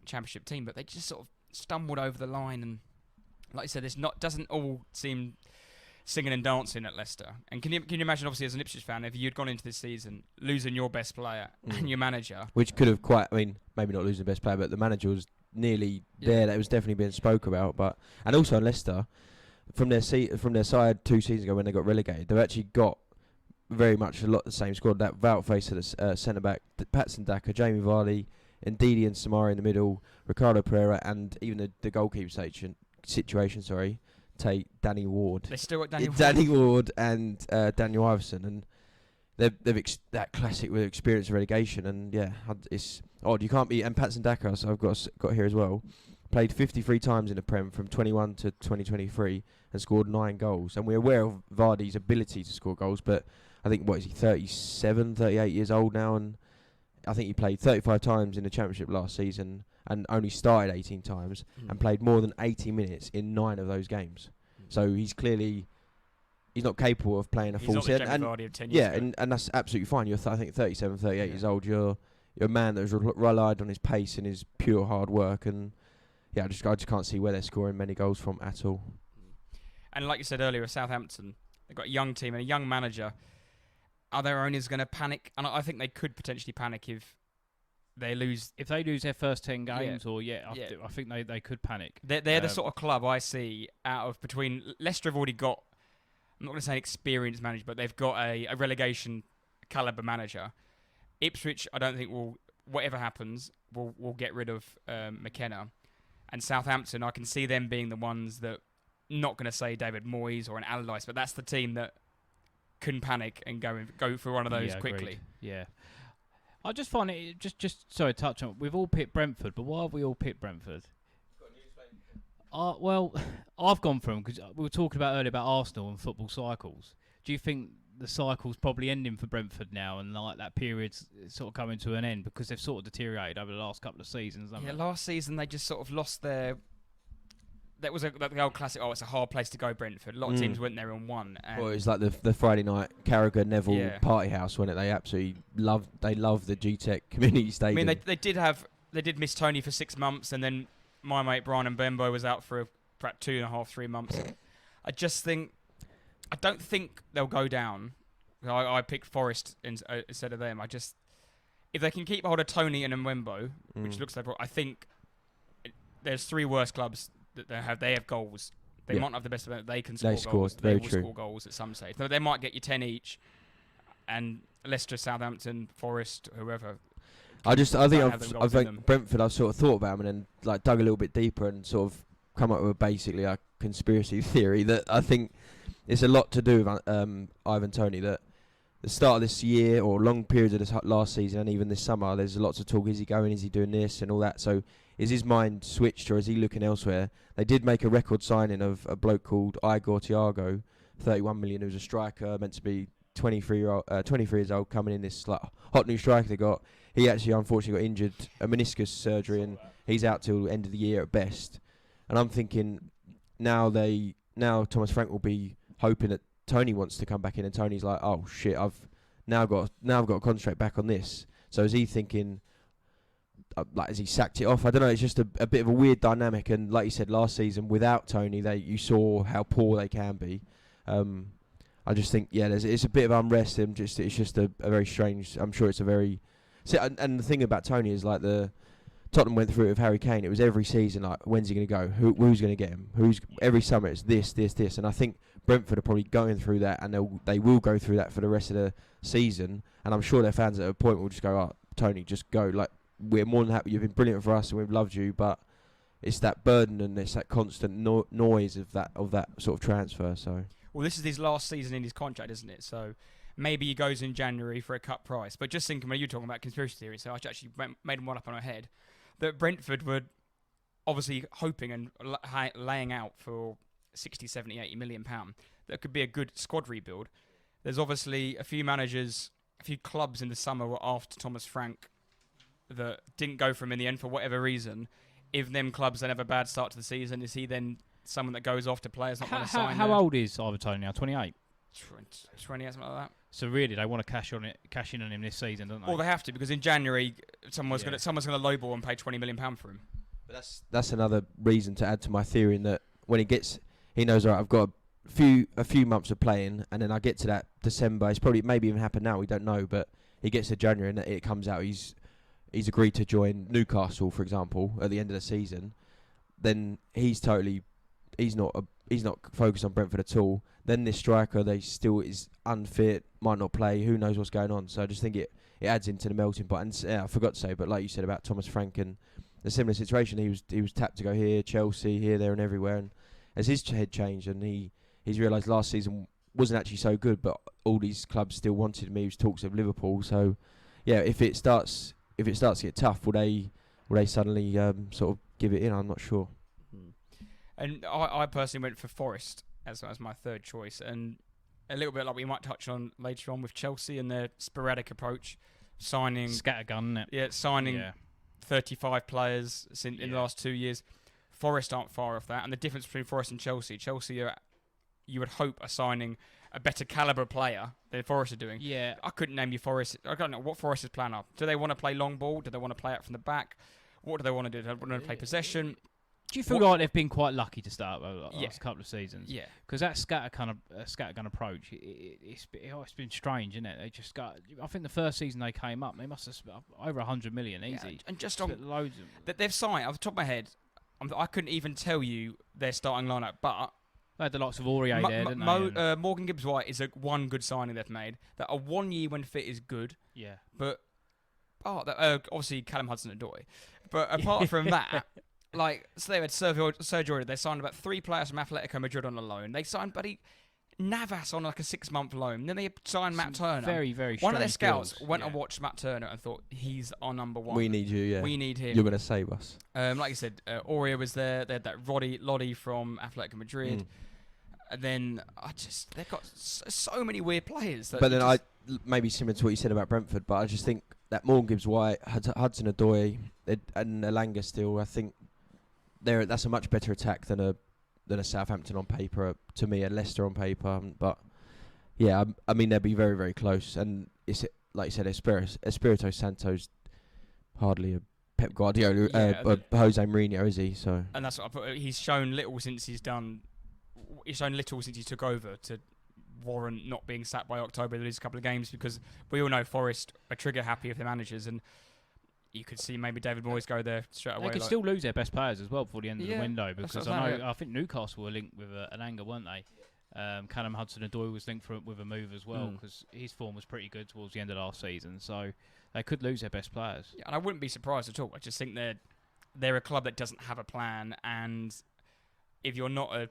Championship team. But they just sort of stumbled over the line, and like I said, doesn't all seem singing and dancing at Leicester. And can you imagine, obviously, as an Ipswich fan, if you'd gone into this season losing your best player and your manager, which could have maybe not losing the best player, but the manager was nearly there. That was definitely being spoke about. And also Leicester, from their side 2 seasons ago when they got relegated, they've actually got very much a lot of the same squad. That Wout face to the centre back, Patson Daka, Jamie Vardy, Ndidi and Samara in the middle, Ricardo Pereira, and even the goalkeeper situation. Tate, Danny Ward. They still got Danny Ward and Daniel Iverson, and they've that classic with experience of relegation, and it's odd. You can't be. And Patson Daka, so I've got here as well, played 53 times in the Prem from 21 to 2023 and scored 9 goals. And we're aware of Vardy's ability to score goals, but I think, what is he, 37, 38 years old now, and I think he played 35 times in the Championship last season and only started 18 times and played more than 80 minutes in 9 of those games. So he's not capable of playing a full season. And that's absolutely fine. You're I think 37, 38 years old. You're a man that has relied on his pace and his pure hard work, and I just can't see where they're scoring many goals from at all. And like you said earlier, Southampton, they've got a young team and a young manager. Are their owners going to panic? And I think they could potentially panic if they lose. If they lose their first 10 games, I think they could panic. They're the sort of club I see out of between. Leicester have already got, I'm not going to say an experienced manager, but they've got a relegation caliber manager. Ipswich, I don't think will, whatever happens, will get rid of McKenna. And Southampton, I can see them being the ones that, not going to say David Moyes or an Allardyce, but that's the team that can panic and go for one of those quickly. Agreed. Yeah. I just find it, sorry, touch on, we've all picked Brentford, but why have we all picked Brentford? Well, I've gone from, because we were talking about earlier about Arsenal and football cycles. Do you think the cycle's probably ending for Brentford now, and like that period's sort of coming to an end because they've sort of deteriorated over the last couple of seasons? Last season they just sort of lost their. That was the old classic. Oh, it's a hard place to go, Brentford. A lot of teams went there and won. And well, it was like the Friday night Carragher Neville party house, wasn't it? They absolutely loved. They loved the GTEC Community Stadium. I mean, they did miss Tony for 6 months, and then my mate Brian Mbembo was out for perhaps 2.5, 3 months. I don't think they'll go down. I picked Forest instead of them. If they can keep hold of Tony and Mbembo, which looks like, I think there's 3 worse clubs. That they have goals. They might not have the best of it. They can score goals. They will score goals at some stage. So they might get you 10 each. And Leicester, Southampton, Forest, whoever. I think Brentford. I've sort of thought about them and then dug a little bit deeper and sort of come up with basically a conspiracy theory that I think it's a lot to do with Ivan Toney. That the start of this year or long periods of this last season and even this summer, there's lots of talk. Is he going? Is he doing this and all that? So. Is his mind switched or is he looking elsewhere? They did make a record signing of a bloke called Igor Thiago, 31 million, who's a striker, meant to be 23 years old, coming in, this hot new striker they got. He actually unfortunately got injured, a meniscus surgery, and he's out till the end of the year at best. And I'm thinking now Thomas Frank will be hoping that Tony wants to come back in, and Tony's like, oh shit, I've now got to concentrate back on this. So is he thinking? Has he sacked it off? I don't know. It's just a bit of a weird dynamic. And like you said, last season without Tony, you saw how poor they can be. I just think, it's a bit of unrest. And it's just a very strange. I'm sure it's a very. And the thing about Tony is like Tottenham went through it with Harry Kane. It was every season like, when's he going to go? Who's going to get him? Every summer it's this. And I think Brentford are probably going through that, and they will go through that for the rest of the season. And I'm sure their fans at a point will just go, oh, Tony, just go. Like, we're more than happy. You've been brilliant for us, and we've loved you. But it's that burden and it's that constant noise of that sort of transfer. So, well, this is his last season in his contract, isn't it? So maybe he goes in January for a cut price. But just thinking when you're talking about conspiracy theories, so I actually made one up on my head that Brentford were obviously hoping and laying out for 60, 70, 80 million pound. That could be a good squad rebuild. There's obviously a few managers, a few clubs in the summer were after Thomas Frank that didn't go for him in the end for whatever reason. If them clubs then have a bad start to the season, is he then someone that goes off to players not going to sign? How old is Ivan Toney now? 28? 20, something like that. So really, they want to cash in on him this season, don't they? Well, they have to, because in January someone's going to lowball and pay £20 million for him. But that's another reason to add to my theory in that when he knows, all right, I've got a few months of playing, and then I get to that December. It's probably maybe even happened now. We don't know, but he gets to January and it comes out he's agreed to join Newcastle, for example, at the end of the season. Then he's not focused on Brentford at all. Then this striker, they still is unfit, might not play. Who knows what's going on? So I just think it adds into the melting pot. And I forgot to say, but like you said about Thomas Frank and a similar situation, he was tapped to go here, Chelsea, here, there, and everywhere. And as his head changed, and he's realised last season wasn't actually so good, but all these clubs still wanted him. He was talks of Liverpool. So yeah, if it starts to get tough, will they suddenly sort of give it in? I'm not sure. And I personally went for Forest as my third choice, and a little bit like we might touch on later on with Chelsea and their sporadic approach, signing scattergun, isn't it? Yeah, signing 35 players in the last 2 years. Forest aren't far off that, and the difference between Forest and Chelsea are, you would hope, are signing a better calibre player than Forest are doing. Yeah. I couldn't name you Forest. I don't know what Forest's plan are. Do they want to play long ball? Do they want to play out from the back? What do they want to do? Do they want to play possession? Do you feel like they've been quite lucky to start over the last couple of seasons? Yeah. Because that scattergun approach, it's been strange, isn't it? They just got. I think the first season they came up, they must have spent over 100 million easy. And just on loads of they've signed off the top of my head. I couldn't even tell you their starting lineup, but they had the likes of Aurier there, didn't they? Morgan Gibbs-White is one good signing they've made. That a 1 year when fit is good. Yeah. But obviously Callum Hudson-Odoi. But apart from that. So they had Sergio. They signed about 3 players from Atletico Madrid on a loan. They signed Buddy Navas on like a 6-month loan. Then they signed Matt Turner. Very, very One of their scouts deals. went and watched Matt Turner and thought, he's our number one. We need you, yeah. We need him. You're going to save us. Like you said, Aurier was there. They had that Lodi from Atletico Madrid. And then they've got so many weird players. But then maybe similar to what you said about Brentford, but I just think that Morgan Gibbs-White, Hudson-Odoi, and Elanga still, I think that's a much better attack than a Southampton on paper, to me, and Leicester on paper. But yeah, I mean they'll be very, very close. And it's like you said, Espirito Santo's hardly a Pep Guardiola, Jose Mourinho, is he? So and that's what I put. He's shown little since he took over to warrant not being sacked by October. There is a couple of games because we all know Forest are trigger happy of the managers and. You could see maybe David Moyes go there straight away. They could still lose their best players as well before the end of the window because I think Newcastle were linked with Elanga, weren't they? Callum Hudson-Odoi was linked with a move as well because his form was pretty good towards the end of last season. So they could lose their best players. Yeah, and I wouldn't be surprised at all. I just think they're a club that doesn't have a plan, and if you're not a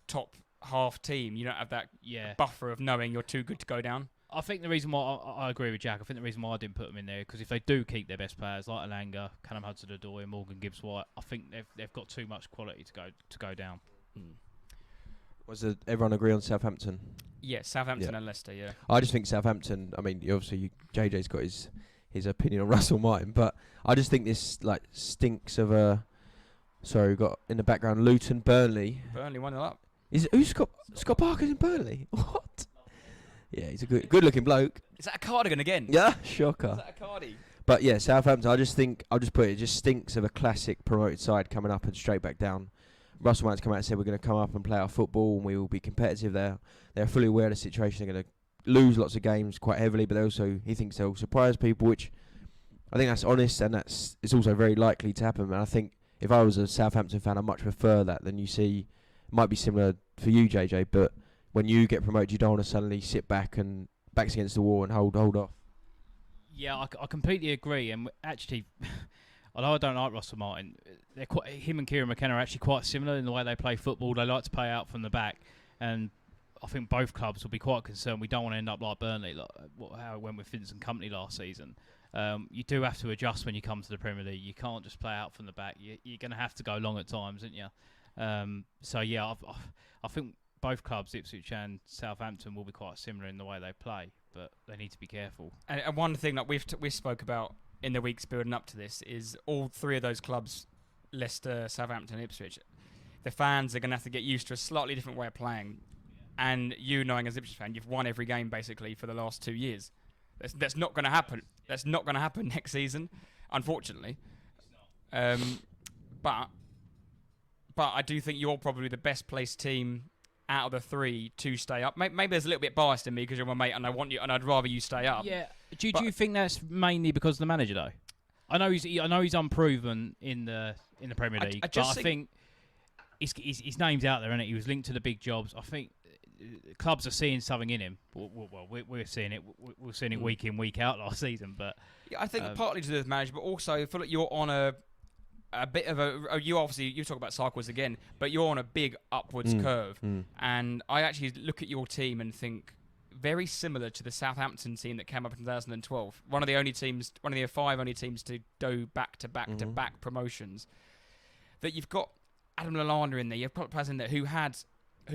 top half team, you don't have that buffer of knowing you're too good to go down. I think the reason why I agree with Jack. I think the reason why I didn't put them in there because if they do keep their best players like Elanga, Callum Hudson-Odoi, and Morgan Gibbs-White, I think they've got too much quality to go down. Was everyone agree on Southampton? Yeah, Southampton and Leicester. Yeah, I just think Southampton. I mean, obviously JJ's got his opinion on Russell Martin, but I just think this stinks of a. Sorry, we've got in the background Luton, Burnley. Burnley 1-0 up. Who's Scott Parker's in Burnley? What? Yeah, he's a good-looking bloke. Is that a cardigan again? Yeah, shocker. Is that a cardie? But yeah, Southampton, I'll just put it just stinks of a classic promoted side coming up and straight back down. Russell Martin's come out and said we're going to come up and play our football and we will be competitive there. They're fully aware of the situation. They're going to lose lots of games quite heavily, but he thinks they'll surprise people, which I think that's honest and it's also very likely to happen. And I think if I was a Southampton fan, I'd much prefer that than you see. It might be similar for you, JJ, but when you get promoted, you don't want to suddenly sit back and backs against the wall and hold off. Yeah, I completely agree. And actually, although I don't like Russell Martin, him and Kieran McKenna are actually quite similar in the way they play football. They like to play out from the back, and I think both clubs will be quite concerned. We don't want to end up like Burnley, how it went with Vincent Kompany last season. You do have to adjust when you come to the Premier League. You can't just play out from the back. You're going to have to go long at times, aren't you? So yeah, I think. Both clubs, Ipswich and Southampton, will be quite similar in the way they play, but they need to be careful. And one thing that we spoke about in the weeks building up to this is all three of those clubs, Leicester, Southampton, Ipswich, the fans are going to have to get used to a slightly different way of playing. And you, knowing as an Ipswich fan, you've won every game basically for the last 2 years. That's not going to happen. That's not going to happen next season, unfortunately. But I do think you're probably the best placed team out of the three to stay up. Maybe there's a little bit biased in me because you're my mate and I want you and I'd rather you stay up. Yeah. Do you think that's mainly because of the manager though? I know he's unproven in the Premier League, but I think his name's out there, isn't it? He was linked to the big jobs. I think clubs are seeing something in him. Well, we're seeing it. We're seeing it week in, week out last season. But yeah, I think partly to do with manager, but also I feel like you're on a bit of you talk about cycles again, but you're on a big upwards curve. And I actually look at your team and think very similar to the Southampton team that came up in 2012. One of the 5 only teams to go back to back to back promotions. That you've got Adam Lallana in there, you've got players in there who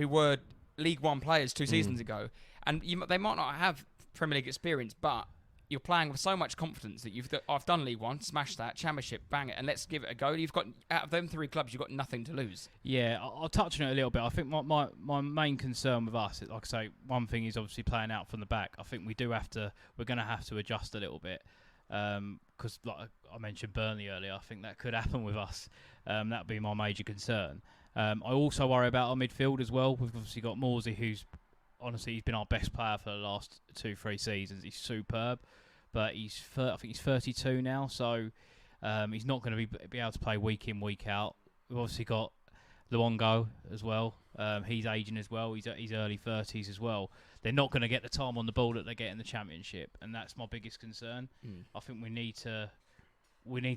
were League One players 2 seasons ago, and they might not have Premier League experience, but you're playing with so much confidence that I've done League One, smash that, Championship, bang it, and let's give it a go. You've got, out of them 3 clubs, you've got nothing to lose. Yeah, I'll touch on it a little bit. I think my main concern with us, like I say, one thing is obviously playing out from the back. I think we're going to have to adjust a little bit. because like I mentioned Burnley earlier, I think that could happen with us. That would be my major concern. I also worry about our midfield as well. We've obviously got Morsey, who's honestly he's been our best player for the last 2-3 seasons. He's superb, but I think he's 32 now, so he's not going to be able to play week in, week out. We've obviously got Luongo as well. He's aging as well. He's early 30s as well. They're not going to get the time on the ball that they get in the Championship, and that's my biggest concern. I think we need to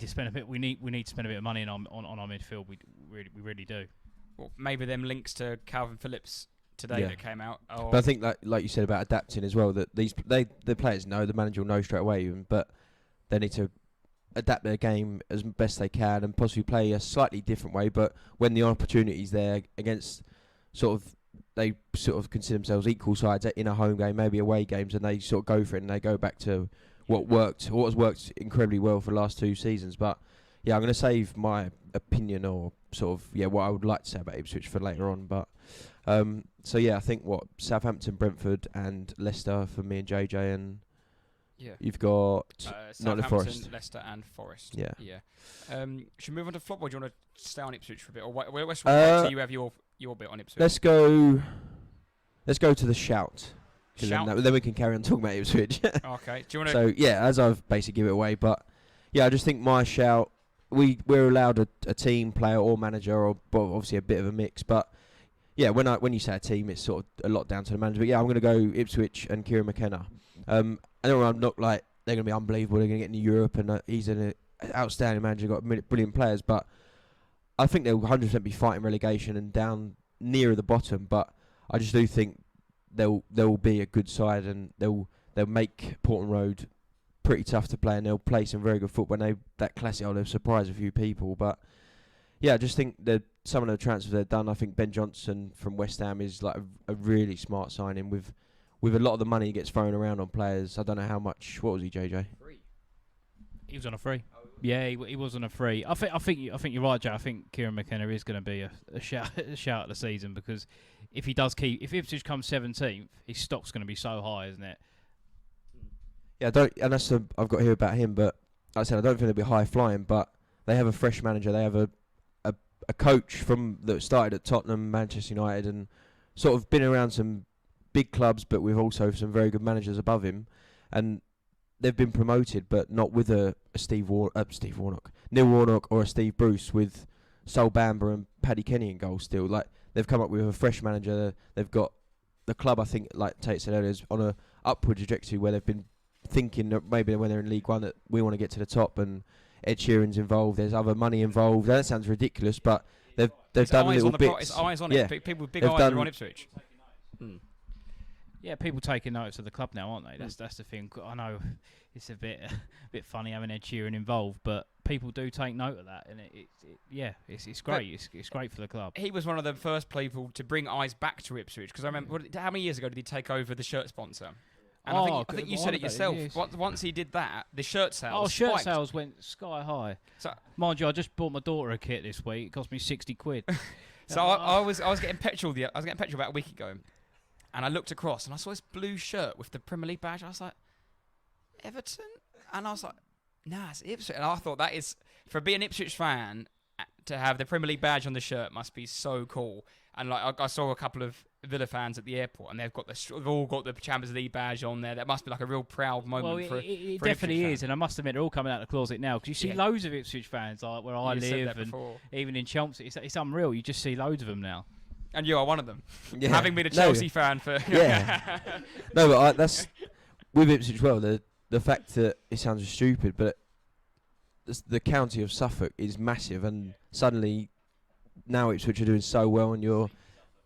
spend a bit. We need to spend a bit of money on our midfield. We really do. Well, maybe them links to Calvin Phillips today that came out. But I think like you said about adapting as well, that the players know, the manager will know straight away even, but they need to adapt their game as best they can and possibly play a slightly different way. But when the opportunity's there against they consider themselves equal sides in a home game, maybe away games, and they sort of go for it and they go back to what has worked incredibly well for the last 2 seasons. But yeah, I'm going to save my opinion or what I would like to say about Ipswich for later on. But so yeah, I think Southampton, Brentford, and Leicester for me and JJ, and you've got Southampton, Forest, Leicester, and Forest. Yeah. Should we move on to football? Do you want to stay on Ipswich for a bit, or where do you have your bit on Ipswich? Let's go to the shout. Shout? Then we can carry on talking about Ipswich. Okay. Do you want to? So yeah, as I've basically given it away, but yeah, I just think my shout. We're allowed a team player or manager, or obviously a bit of a mix. But yeah, when you say a team, it's sort of a lot down to the manager. But yeah, I'm going to go Ipswich and Kieran McKenna. I know I'm not like they're going to be unbelievable. They're going to get into Europe, and he's an outstanding manager. Got brilliant players, but I think they'll 100% be fighting relegation and down nearer the bottom. But I just do think they'll be a good side, and they'll make Portland Road pretty tough to play, and they'll play some very good football. When that classic, they'll surprise a few people. But yeah, I just think that some of the transfers they've done. I think Ben Johnson from West Ham is like a really smart signing with a lot of the money gets thrown around on players. I don't know how much. What was he, JJ? Free. He was on a free. Yeah, he was on a free. I think you're right, Joe. I think Kieran McKenna is going to be a shout of the season, because if Ipswich comes 17th, his stock's going to be so high, isn't it? Yeah, and that's I've got here about him. But like I said, I don't think they'll be high flying. But they have a fresh manager. They have a coach that started at Tottenham, Manchester United, and sort of been around some big clubs, but with also some very good managers above him, and they've been promoted, but not with a Neil Warnock, or a Steve Bruce, with Sol Bamba and Paddy Kenny in goal still. Like, they've come up with a fresh manager. They've got the club, I think, like Tate said earlier, is on a upward trajectory where they've been thinking that maybe when they're in League One that we want to get to the top, and Ed Sheeran's involved. There's other money involved. That sounds ridiculous, but they've done little bits. It's eyes on it. People with big eyes are on Ipswich. Yeah, people taking notice of the club now, aren't they? That's the thing. I know it's a bit funny having Ed Sheeran involved, but people do take note of that, and it's great. It's great for the club. He was one of the first people to bring eyes back to Ipswich, because I remember how many years ago did he take over the shirt sponsor? And I think you said it yourself. Once he did that, the shirt sales shirt sales went sky high. So, mind you, I just bought my daughter a kit this week. It cost me 60 quid. So I was getting petrol. I was getting petrol about a week ago, and I looked across and I saw this blue shirt with the Premier League badge. I was like, Everton, and I was like, nah, it's Ipswich. And I thought that is, for being an Ipswich fan, to have the Premier League badge on the shirt must be so cool. And like I saw a couple of Villa fans at the airport, and they've all got the Champions League badge on there. That must be like a real proud moment for it definitely is, and I must admit they're all coming out of the closet now, because you see loads of Ipswich fans like where I live, and even in Chelmsford. It's unreal. You just see loads of them now. And you are one of them. Yeah. Having been a Chelsea fan for no, but that's with Ipswich. Well, the fact that it sounds stupid, but the county of Suffolk is massive, and suddenly now Ipswich are doing so well, and you're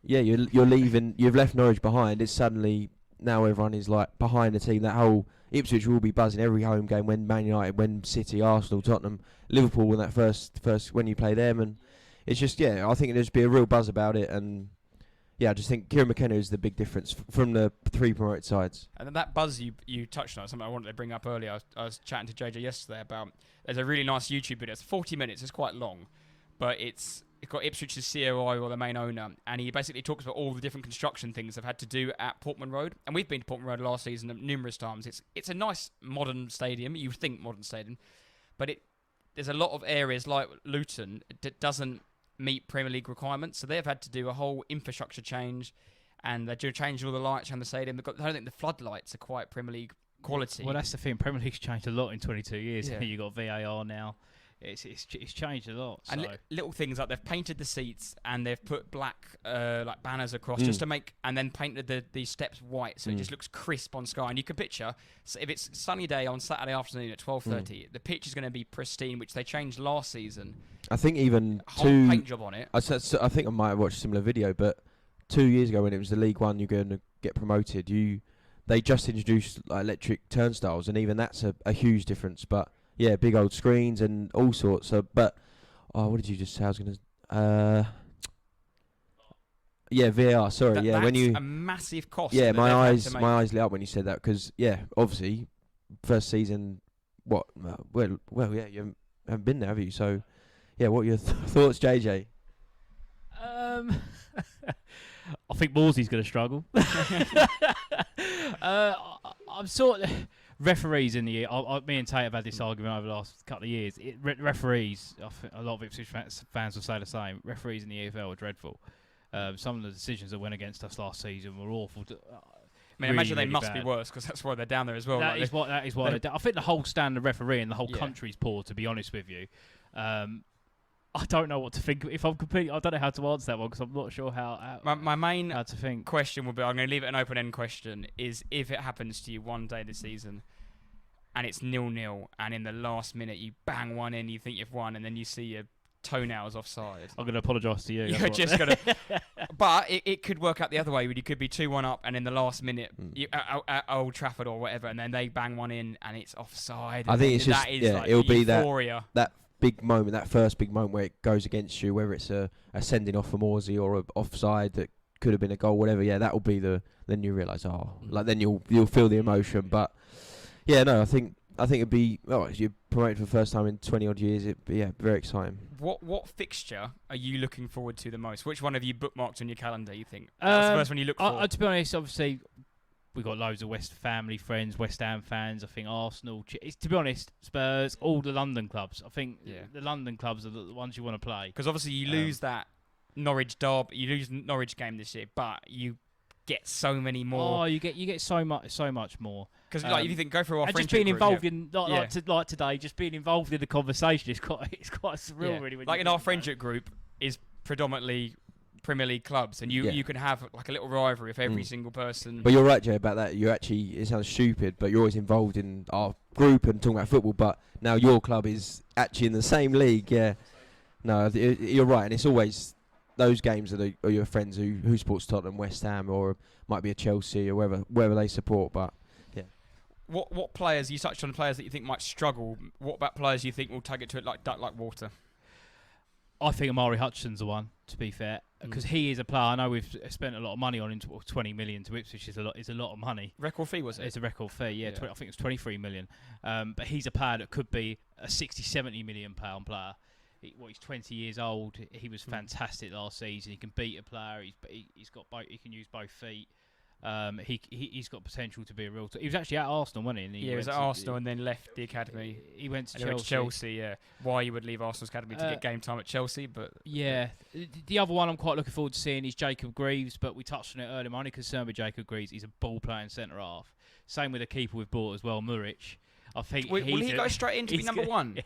leaving. You've left Norwich behind. It's suddenly now everyone is like behind the team. That whole Ipswich will be buzzing every home game, when Man United, when City, Arsenal, Tottenham, Liverpool, when that first when you play them, and it's just I think there's be a real buzz about it, and I just think Kieran McKenna is the big difference from the 3 promoted sides. And then that buzz you touched on, something I wanted to bring up earlier. I was chatting to JJ yesterday about. There's a really nice YouTube video. It's 40 minutes. It's quite long, but it's You've got Ipswich's COI, or the main owner, and he basically talks about all the different construction things they've had to do at Portman Road. And we've been to Portman Road last season numerous times. It's a nice modern stadium. You think modern stadium, but there's a lot of areas like Luton that doesn't meet Premier League requirements. So they've had to do a whole infrastructure change, and they're changing all the lights around the stadium. I don't think the floodlights are quite Premier League quality. Well, that's the thing. Premier League's changed a lot in 22 years. Yeah. You've got VAR now. It's changed a lot. And little things like they've painted the seats and they've put black like banners across just to make, and then painted the steps white, so it just looks crisp on sky. And you can picture, so if it's a sunny day on Saturday afternoon at 12:30, the pitch is going to be pristine, which they changed last season. I think even whole paint job on it. I think I might have watched a similar video, but 2 years ago when it was the League One, you're going to get promoted. They just introduced like electric turnstiles, and even that's a huge difference. But yeah, big old screens and all sorts. So, but what did you just say? I was gonna. Yeah, VAR. Sorry. That's when you a massive cost. Yeah, my eyes lit up when you said that, because obviously, first season. What? Well, yeah, you haven't been there, have you? So, yeah, what are your thoughts, JJ? I think Morsey's going to struggle. I'm sort of referees in the year. Me and Tate have had this argument over the last couple of years. Referees, I think a lot of Ipswich fans will say the same. Referees in the EFL are dreadful. Some of the decisions that went against us last season were awful. I mean, imagine they must be worse, because that's why they're down there as well. That is why I think the whole standard referee and the whole country's poor, to be honest with you. I don't know what to think. If I'm completely, I don't know how to answer that one, because I'm not sure how my main how to think. Question will be, I'm going to leave it an open-end question, is if it happens to you one day this season and it's 0-0 and in the last minute you bang one in, you think you've won, and then you see your toenails offside. I'm going to apologise to you. You're just going to... But it could work out the other way. You could be 2-1 up, and in the last minute, at Old Trafford or whatever, and then they bang one in and it's offside. I think it's just... like it'll be euphoria. that big moment, that first big moment where it goes against you, whether it's a sending off from Morsey or a offside that could have been a goal, whatever. Yeah, that'll be then you realise, like then you'll feel the emotion. But yeah, no, I think it'd be, you're promoted for the first time in 20 odd years. It'd be very exciting. What fixture are you looking forward to the most? Which one have you bookmarked on your calendar, you think? That's the first one you look for. To be honest, obviously, we've got loads of West family friends, West Ham fans. I think Arsenal. To be honest, Spurs, all the London clubs. I think the London clubs are the ones you want to play. Because obviously you lose that Norwich derby, you lose Norwich game this year, but you get so many more. Oh, you get so much more. Because if you think, go through our friendship just being group, involved in like today, just being involved in the conversation is quite surreal, really. Like in our friendship group is predominantly Premier League clubs, and you can have like a little rivalry with every single person. But you're right, Jay, about that. It sounds stupid, but you're always involved in our group and talking about football. But now your club is actually in the same league. Yeah, no, you're right, and it's always those games that are your friends who supports Tottenham, West Ham, or might be a Chelsea or wherever they support. But yeah, what players, you touched on players that you think might struggle. What about players you think will take it to it like duck like water? I think Amari Hutchinson's the one, to be fair, because he is a player. I know we've spent a lot of money on him. 20 million to Ipswich is a lot of money. Record fee, was it? It's a record fee, yeah. I think it's 23 million. But he's a player that could be a 60, 70 million pound player. He's 20 years old. He was fantastic last season. He can beat a player. He's got both. He can use both feet. He's got potential to be a real. He was actually at Arsenal, wasn't he? He was at Arsenal and then left the academy. He went to Chelsea. Chelsea, yeah. Why you would leave Arsenal's academy to get game time at Chelsea, but yeah. The other one I'm quite looking forward to seeing is Jacob Greaves, but we touched on it earlier. My only concern with Jacob Greaves, he's a ball playing centre half. Same with the keeper we've bought as well, Muric. I think will he go straight in to be number one?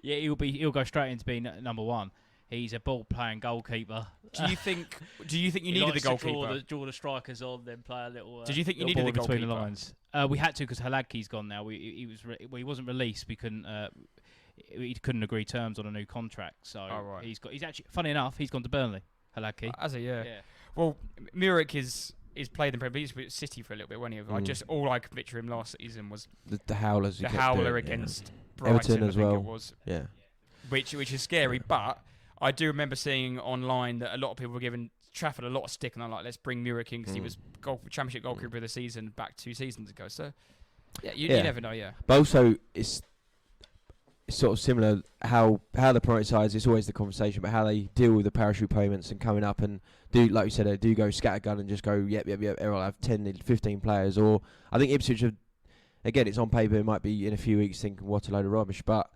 Yeah, he'll go straight in to be number one. He's a ball-playing goalkeeper. Do you think you needed a goalkeeper? Draw the strikers on, then play a little. Did you think you needed a goalkeeper? Between the lines. We had to, because Haladki's gone now. He wasn't released. We couldn't. He couldn't agree terms on a new contract. So he's actually. Funny enough, he's gone to Burnley. Haladki. Has he? Yeah. Well, Muric is played in Premier League City for a little bit, wasn't he? All I could picture him last season was the Howlers. The Howler against Brighton, Everton as well. It was. Yeah. Which is scary, but I do remember seeing online that a lot of people were giving Trafford a lot of stick, and I'm like, let's bring Muric in because he was Championship goalkeeper of the season back 2 seasons ago. So, yeah, you never know, yeah. But also, it's sort of similar how the promoted sides. It's always the conversation, but how they deal with the parachute payments and coming up and do, like you said, they do go scattergun and just go yep. Everyone have 10, 15 players. Or I think Ipswich have, again, it's on paper. It might be in a few weeks thinking what a load of rubbish, but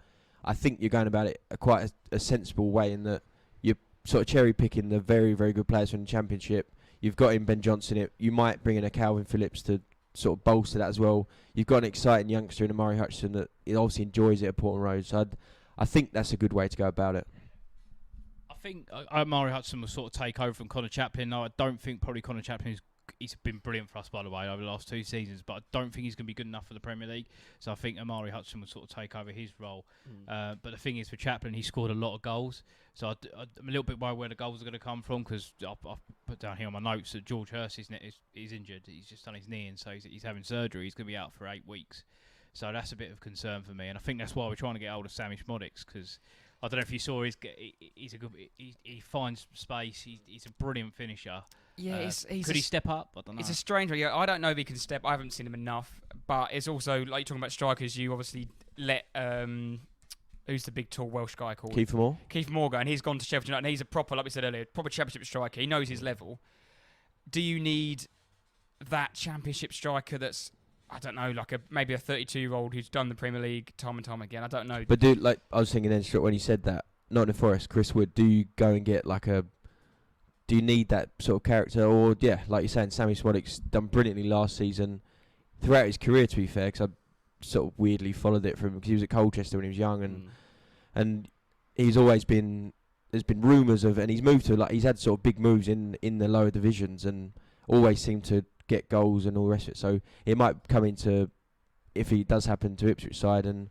I think you're going about it quite a sensible way in that you're sort of cherry picking the very, very good players from the Championship. You've got in Ben Johnson. You might bring in a Calvin Phillips to sort of bolster that as well. You've got an exciting youngster in Amari Hutchinson that obviously enjoys it at Portland Road. So I think that's a good way to go about it. I think Amari Hutchinson will sort of take over from Connor Chaplin. No, I don't think probably Connor Chaplin he's been brilliant for us, by the way, over the last 2 seasons, but I don't think he's going to be good enough for the Premier League. So I think Amari Hutchinson will sort of take over his role. But the thing is, for Chaplin, he scored a lot of goals. So I'm a little bit worried where the goals are going to come from, because I've put down here on my notes that George Hurst is injured. He's just done his knee, and so he's having surgery. He's going to be out for 8 weeks. So that's a bit of concern for me. And I think that's why we're trying to get hold of Sammy Schmodix, because I don't know if you saw, he's a good. He finds space. He's a brilliant finisher. Yeah, could he step up? I don't know. It's a strange one. Yeah, I don't know if he can step. I haven't seen him enough, but it's also like you're talking about strikers. You obviously let who's the big tall Welsh guy called Keith Moore go, and he's gone to Sheffield United, and he's a proper, like we said earlier, proper Championship striker. He knows his level. Do you need that Championship striker that's, I don't know, like maybe a 32-year-old who's done the Premier League time and time again? I don't know. But I was thinking then straight when you said that, Nottingham Forest, Chris Wood, do you go and get do you need that sort of character? Or, yeah, like you're saying, Sammy Smodic's done brilliantly last season, throughout his career, to be fair, because I sort of weirdly followed it from him, because he was at Colchester when he was young, and he's always been, there's been rumours of, and he's moved to, he's had sort of big moves in the lower divisions, and always seemed to get goals and all the rest of it. So it might come into, if he does happen to Ipswich side, and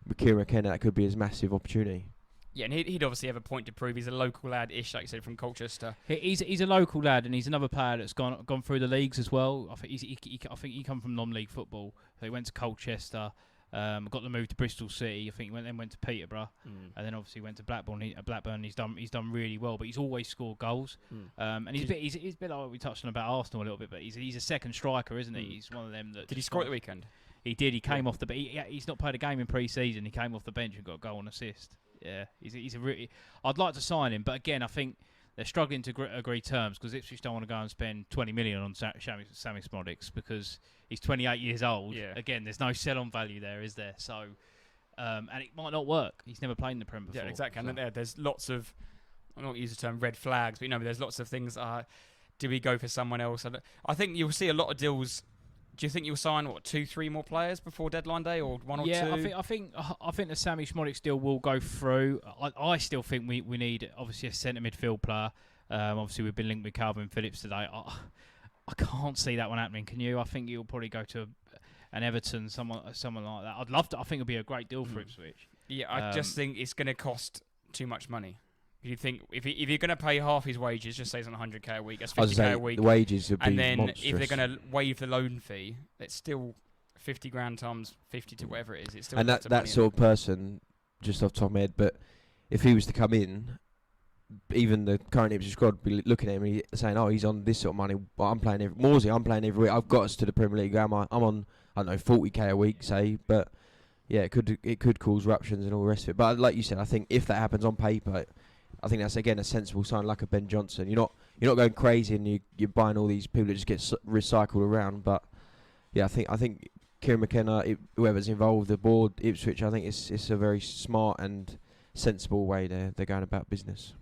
with Kieran McKenna, that could be his massive opportunity. Yeah, and he'd obviously have a point to prove. He's a local lad-ish, like you said, from Colchester. He's a local lad, and he's another player that's gone through the leagues as well. I think he come from non-league football. So he went to Colchester, got the move to Bristol City. I think he went to Peterborough, and then obviously went to Blackburn. He's done really well, but he's always scored goals. And he's a bit like we touched on about Arsenal a little bit, but he's a second striker, isn't he? He's one of them that. Did he score at the weekend? He did. He came off the. He's not played a game in pre-season. He came off the bench and got a goal and assist. Yeah, he's a really. I'd like to sign him, but again, I think they're struggling to agree terms, because Ipswich don't want to go and spend 20 million on Sammy Smodix, because he's 28 years old. Yeah. Again, there's no sell-on value there, is there? So, and it might not work. He's never played in the Prem before. Yeah, exactly. So. And there's lots of, I'm not going to use the term red flags, but there's lots of things. Do we go for someone else? I think you'll see a lot of deals. Do you think you'll sign 2-3 more players before deadline day, or one or two? Yeah, I think the Sammy Schmodix deal will go through. I still think we need obviously a centre midfield player. Obviously we've been linked with Calvin Phillips today. I can't see that one happening. Can you? I think he'll probably go to an Everton, someone like that. I'd love to. I think it'll be a great deal for Ipswich. Yeah, I just think it's going to cost too much money. You think if you're going to pay half his wages, just say it's on 100k a week, that's 50k a week. The wages would be and then monstrous. If they're going to waive the loan fee, it's still 50 grand times 50 to whatever it is. It's still and that sort of person, just off the top of my head, but if he was to come in, even the current Ipswich squad would be looking at him and saying, "Oh, he's on this sort of money. But I'm playing every week. I've got us to the Premier League. I'm on, I don't know, 40k a week, say." But yeah, it could cause ruptions and all the rest of it. But like you said, I think if that happens on paper, I think that's again a sensible sign, like a Ben Johnson. You're not going crazy and you're buying all these people that just get recycled around. But yeah, I think Kieran McKenna, whoever's involved, the board, Ipswich, I think it's a very smart and sensible way they're going about business.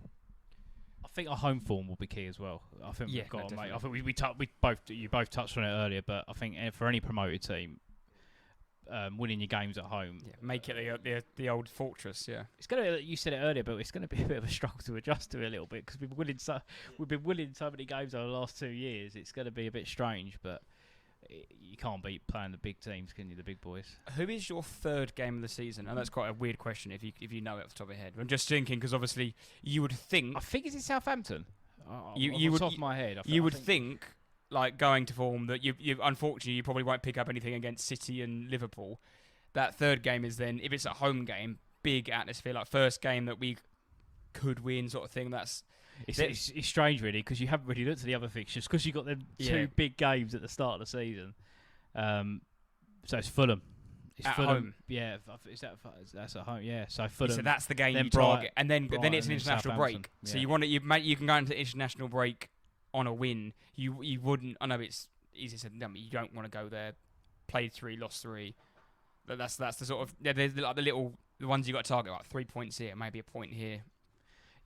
I think our home form will be key as well. I think we've got to make. I think you both touched on it earlier, but I think for any promoted team, winning your games at home, make it the old fortress. Yeah, it's gonna. You said it earlier, but it's gonna be a bit of a struggle to adjust to it a little bit, because we've been winning so many games over the last 2 years. It's gonna be a bit strange, but you can't beat playing the big teams, can you? The big boys. Who is your third game of the season? And that's quite a weird question if you know it off the top of your head. I'm just thinking, because obviously you would think. I think it's in Southampton. You would off my head. You would think, like going to form, that you unfortunately you probably won't pick up anything against City and Liverpool. That third game is then, if it's a home game, big atmosphere, like first game that we could win, sort of thing. It's strange, really, because you haven't really looked at the other fixtures, because you got them two big games at the start of the season. So it's Fulham. It's at Fulham. home. Yeah, that's at home. Yeah, so Fulham. So that's the game then you target, Brighton, and then it's an and international Southampton. break. So you can go into the international break on a win. You wouldn't. I know it's easy said. No, you don't want to go there. Played 3, lost 3. But that's the sort of there's like the ones you got to target, like 3 points here, maybe a point here.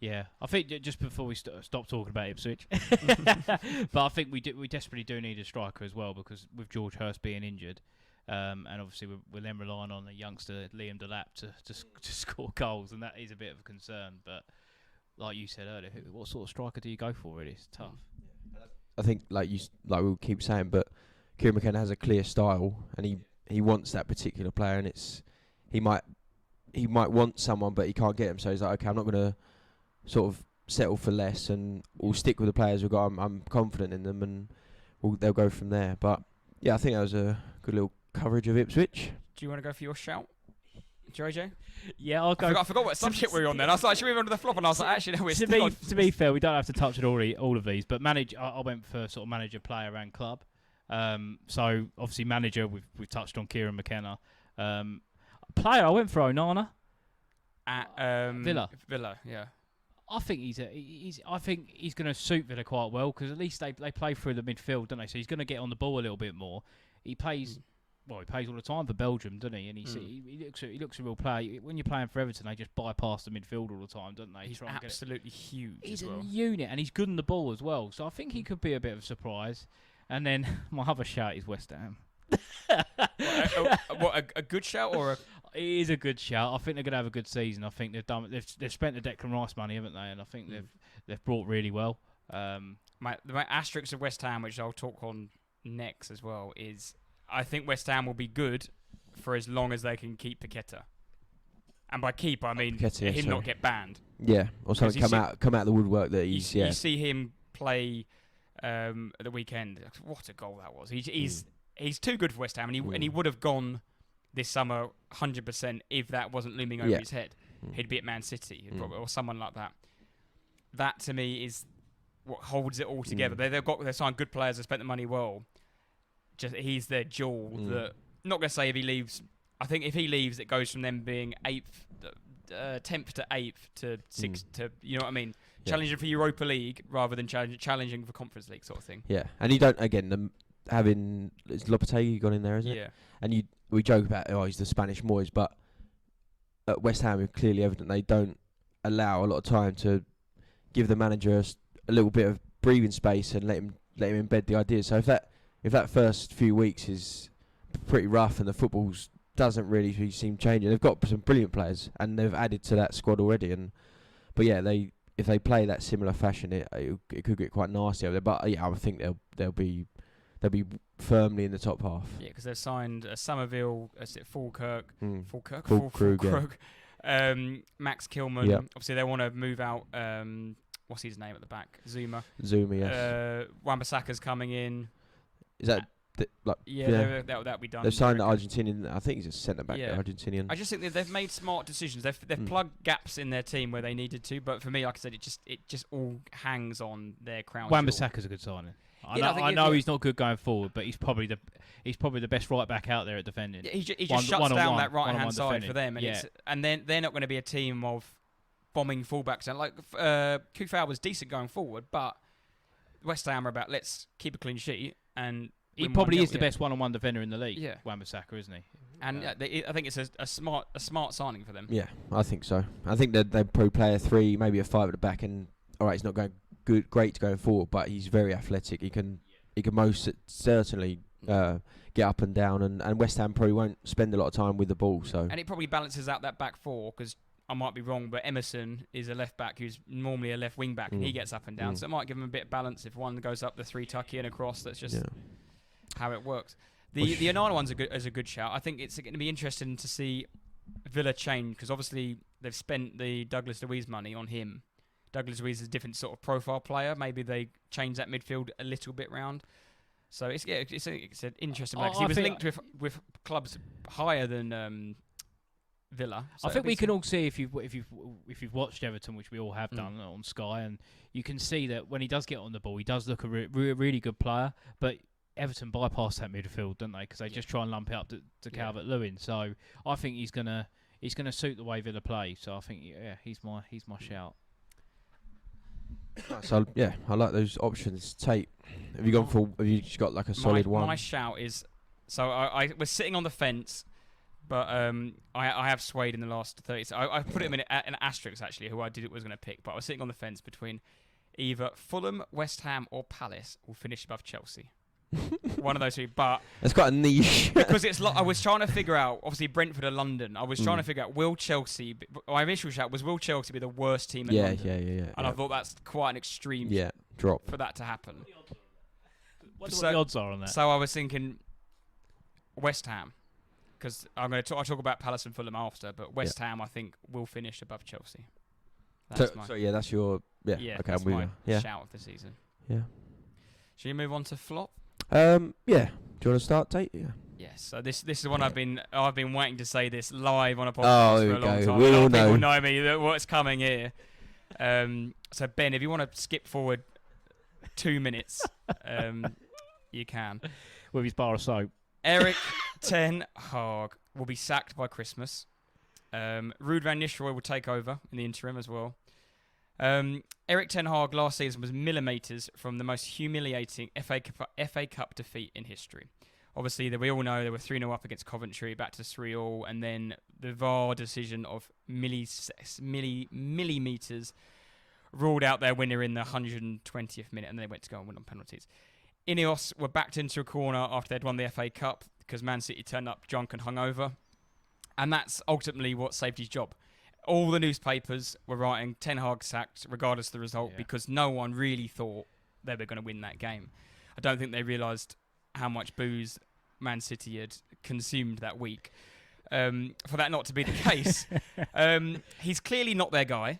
Yeah, I think just before we stop talking about Ipswich, but I think we desperately do need a striker as well, because with George Hurst being injured, and obviously we're then relying on a youngster Liam Delap to score goals, and that is a bit of a concern. But like you said earlier, what sort of striker do you go for? Really, it's tough. I think like we'll keep saying, but Kieran McKenna has a clear style, and he wants that particular player, and he might want someone, but he can't get him. So he's like, okay, I'm not going to sort of settle for less, and we'll stick with the players we've got. I'm confident in them, and they'll go from there. But yeah, I think that was a good little coverage of Ipswich. Do you want to go for your shout, Jojo? Yeah, I'll go. I forgot what subject we were on then. I was like, should we move on to the flop? And I was like, actually, no, we're still on. To be fair, we don't have to touch on all of these, but I went for sort of manager, player, and club. So obviously manager, we've touched on Kieran McKenna. Player, I went for Onana at Villa. Villa, yeah. I think I think he's going to suit Villa quite well, because at least they play through the midfield, don't they? So he's going to get on the ball a little bit more. He plays all the time for Belgium, doesn't he? And he looks a real player. When you're playing for Everton, they just bypass the midfield all the time, don't they? He's absolutely huge. He's as well. a unit, and he's good on the ball as well. So I think he could be a bit of a surprise. And then my other shout is West Ham. A good shout or a? It is a good shout. I think they're going to have a good season. I think they've spent the Declan Rice money, haven't they? And I think they've brought really well. My asterisk of West Ham, which I'll talk on next as well, is I think West Ham will be good for as long as they can keep Paqueta. And by keep, I mean him not get banned. Yeah, or something come out of the woodwork that he's. You see him play at the weekend. What a goal that was! He's too good for West Ham, and he would have gone this summer 100% if that wasn't looming over his head. He'd be at Man City or someone like that. That to me is what holds it all together. They've signed good players. They spent the money well. Just he's their jewel. That not going to say if he leaves. I think if he leaves, it goes from them being 10th to 8th to 6th to, you know what I mean? Yeah. Challenging for Europa League rather than challenging for Conference League sort of thing. Yeah, and you don't, again, having is Lopetegui gone in there, isn't it? Yeah. And we joke about, he's the Spanish Moyes, but at West Ham, it's clearly evident they don't allow a lot of time to give the manager a little bit of breathing space and let him embed the ideas. So if that first few weeks is pretty rough and the footballs doesn't really seem changing, they've got some brilliant players and they've added to that squad already. But yeah, if they play that similar fashion, it could get quite nasty over there. But yeah, I would think they'll be firmly in the top half. Yeah, because they've signed Somerville, Falkirk, Max Kilman. Yeah. Obviously, they want to move out. What's his name at the back? Zuma, yes. Wan-Bissaka's coming in. Is that that'll be done. They've signed the Argentinian. I think he's a centre back. Yeah. Argentinian. I just think that they've made smart decisions. They've plugged gaps in their team where they needed to. But for me, like I said, it just all hangs on their crown. Wan-Bissaka's a good signing. I know he's not good going forward, but he's probably the best right back out there at defending. Yeah, he just shuts down that right hand side for them, and then they're not going to be a team of bombing fullbacks. And like Kufau was decent going forward, but West Ham are about let's keep a clean sheet, and he probably is the best one-on-one defender in the league. Yeah, Wan-Bissaka, isn't he? And I think it's a smart signing for them. Yeah, I think so. I think that they probably play a 3, maybe a 5 at the back, and all right, he's not going great going forward, but he's very athletic. He can most certainly get up and down, and West Ham probably won't spend a lot of time with the ball. So and it probably balances out that back four, because I might be wrong, but Emerson is a left back who's normally a left wing back, and he gets up and down, so it might give him a bit of balance if one goes up the 3 tucky and across. That's just how it works. The Onana one's a good shout. I think it's going to be interesting to see Villa change, because obviously they've spent the Douglas Luiz money on him. Douglas Luiz is a different sort of profile player. Maybe they change that midfield a little bit round. So it's an interesting one, because he was linked with clubs higher than Villa. So I think we can all see if you've watched Everton, which we all have done on Sky, and you can see that when he does get on the ball, he does look a really good player. But Everton bypass that midfield, don't they? Because they just try and lump it up to Calvert-Lewin. So I think he's gonna suit the way Villa play. So I think he's my shout. So I like those options. Tate, have you just got like a solid one? My shout is, so I was sitting on the fence, but I have swayed in the last 30. So I put him in an asterisk actually, who I was going to pick, but I was sitting on the fence between either Fulham, West Ham, or Palace will finish above Chelsea. One of those three, but it's quite a niche. because it's I was trying to figure out, obviously Brentford or London. I was trying to figure out, will Chelsea? My initial shout was, will Chelsea be the worst team in London? Yeah. And I thought that's quite an extreme drop for that to happen. What the odds are on that? So I was thinking West Ham, because I'll talk about Palace and Fulham after, but West Ham I think will finish above Chelsea. That's that's your okay. That's my shout of the season. Yeah. Should you move on to flop? Do you want to start, Tate? Yeah. Yes. So this is one I've been waiting to say this live on a podcast for a long time. We all know. People know me. What's coming here? So Ben, if you want to skip forward 2 minutes, you can. With his bar of soap. Erik ten Hag will be sacked by Christmas. Ruud van Nistelrooy will take over in the interim as well. Erik ten Hag last season was millimetres from the most humiliating FA Cup defeat in history. Obviously, we all know they were 3-0 up against Coventry, back to 3-3, and then the VAR decision of millimetres ruled out their winner in the 120th minute, and they went to go and win on penalties. Ineos were backed into a corner after they'd won the FA Cup because Man City turned up drunk and hungover, and that's ultimately what saved his job. All the newspapers were writing Ten Hag sacked regardless of the result because no one really thought they were going to win that game. I don't think they realised how much booze Man City had consumed that week for that not to be the case. He's clearly not their guy.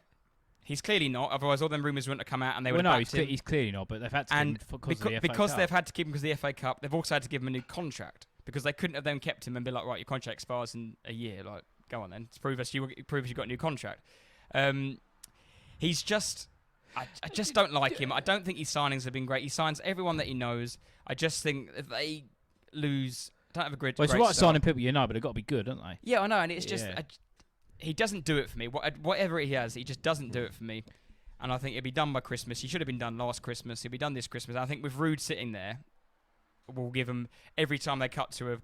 He's clearly not. Otherwise, all them rumours wouldn't have come out and they would have backed him. He's clearly not, but they've had to keep him because they've had to keep him because of the FA Cup. They've also had to give him a new contract because they couldn't have then kept him and be like, right, your contract expires in a year. Like, go on then. Prove us you got a new contract. He's just... I just don't like him. I don't think his signings have been great. He signs everyone that he knows. I just think if they lose... Don't have a great it's great right start. signing people but they've got to be good, don't they? Yeah, I know, and it's just... he doesn't do it for me. Whatever he has, he just doesn't do it for me. And I think it'll be done by Christmas. He should have been done last Christmas. He'll be done this Christmas. And I think with Ruud sitting there, we'll give him... Every time they cut to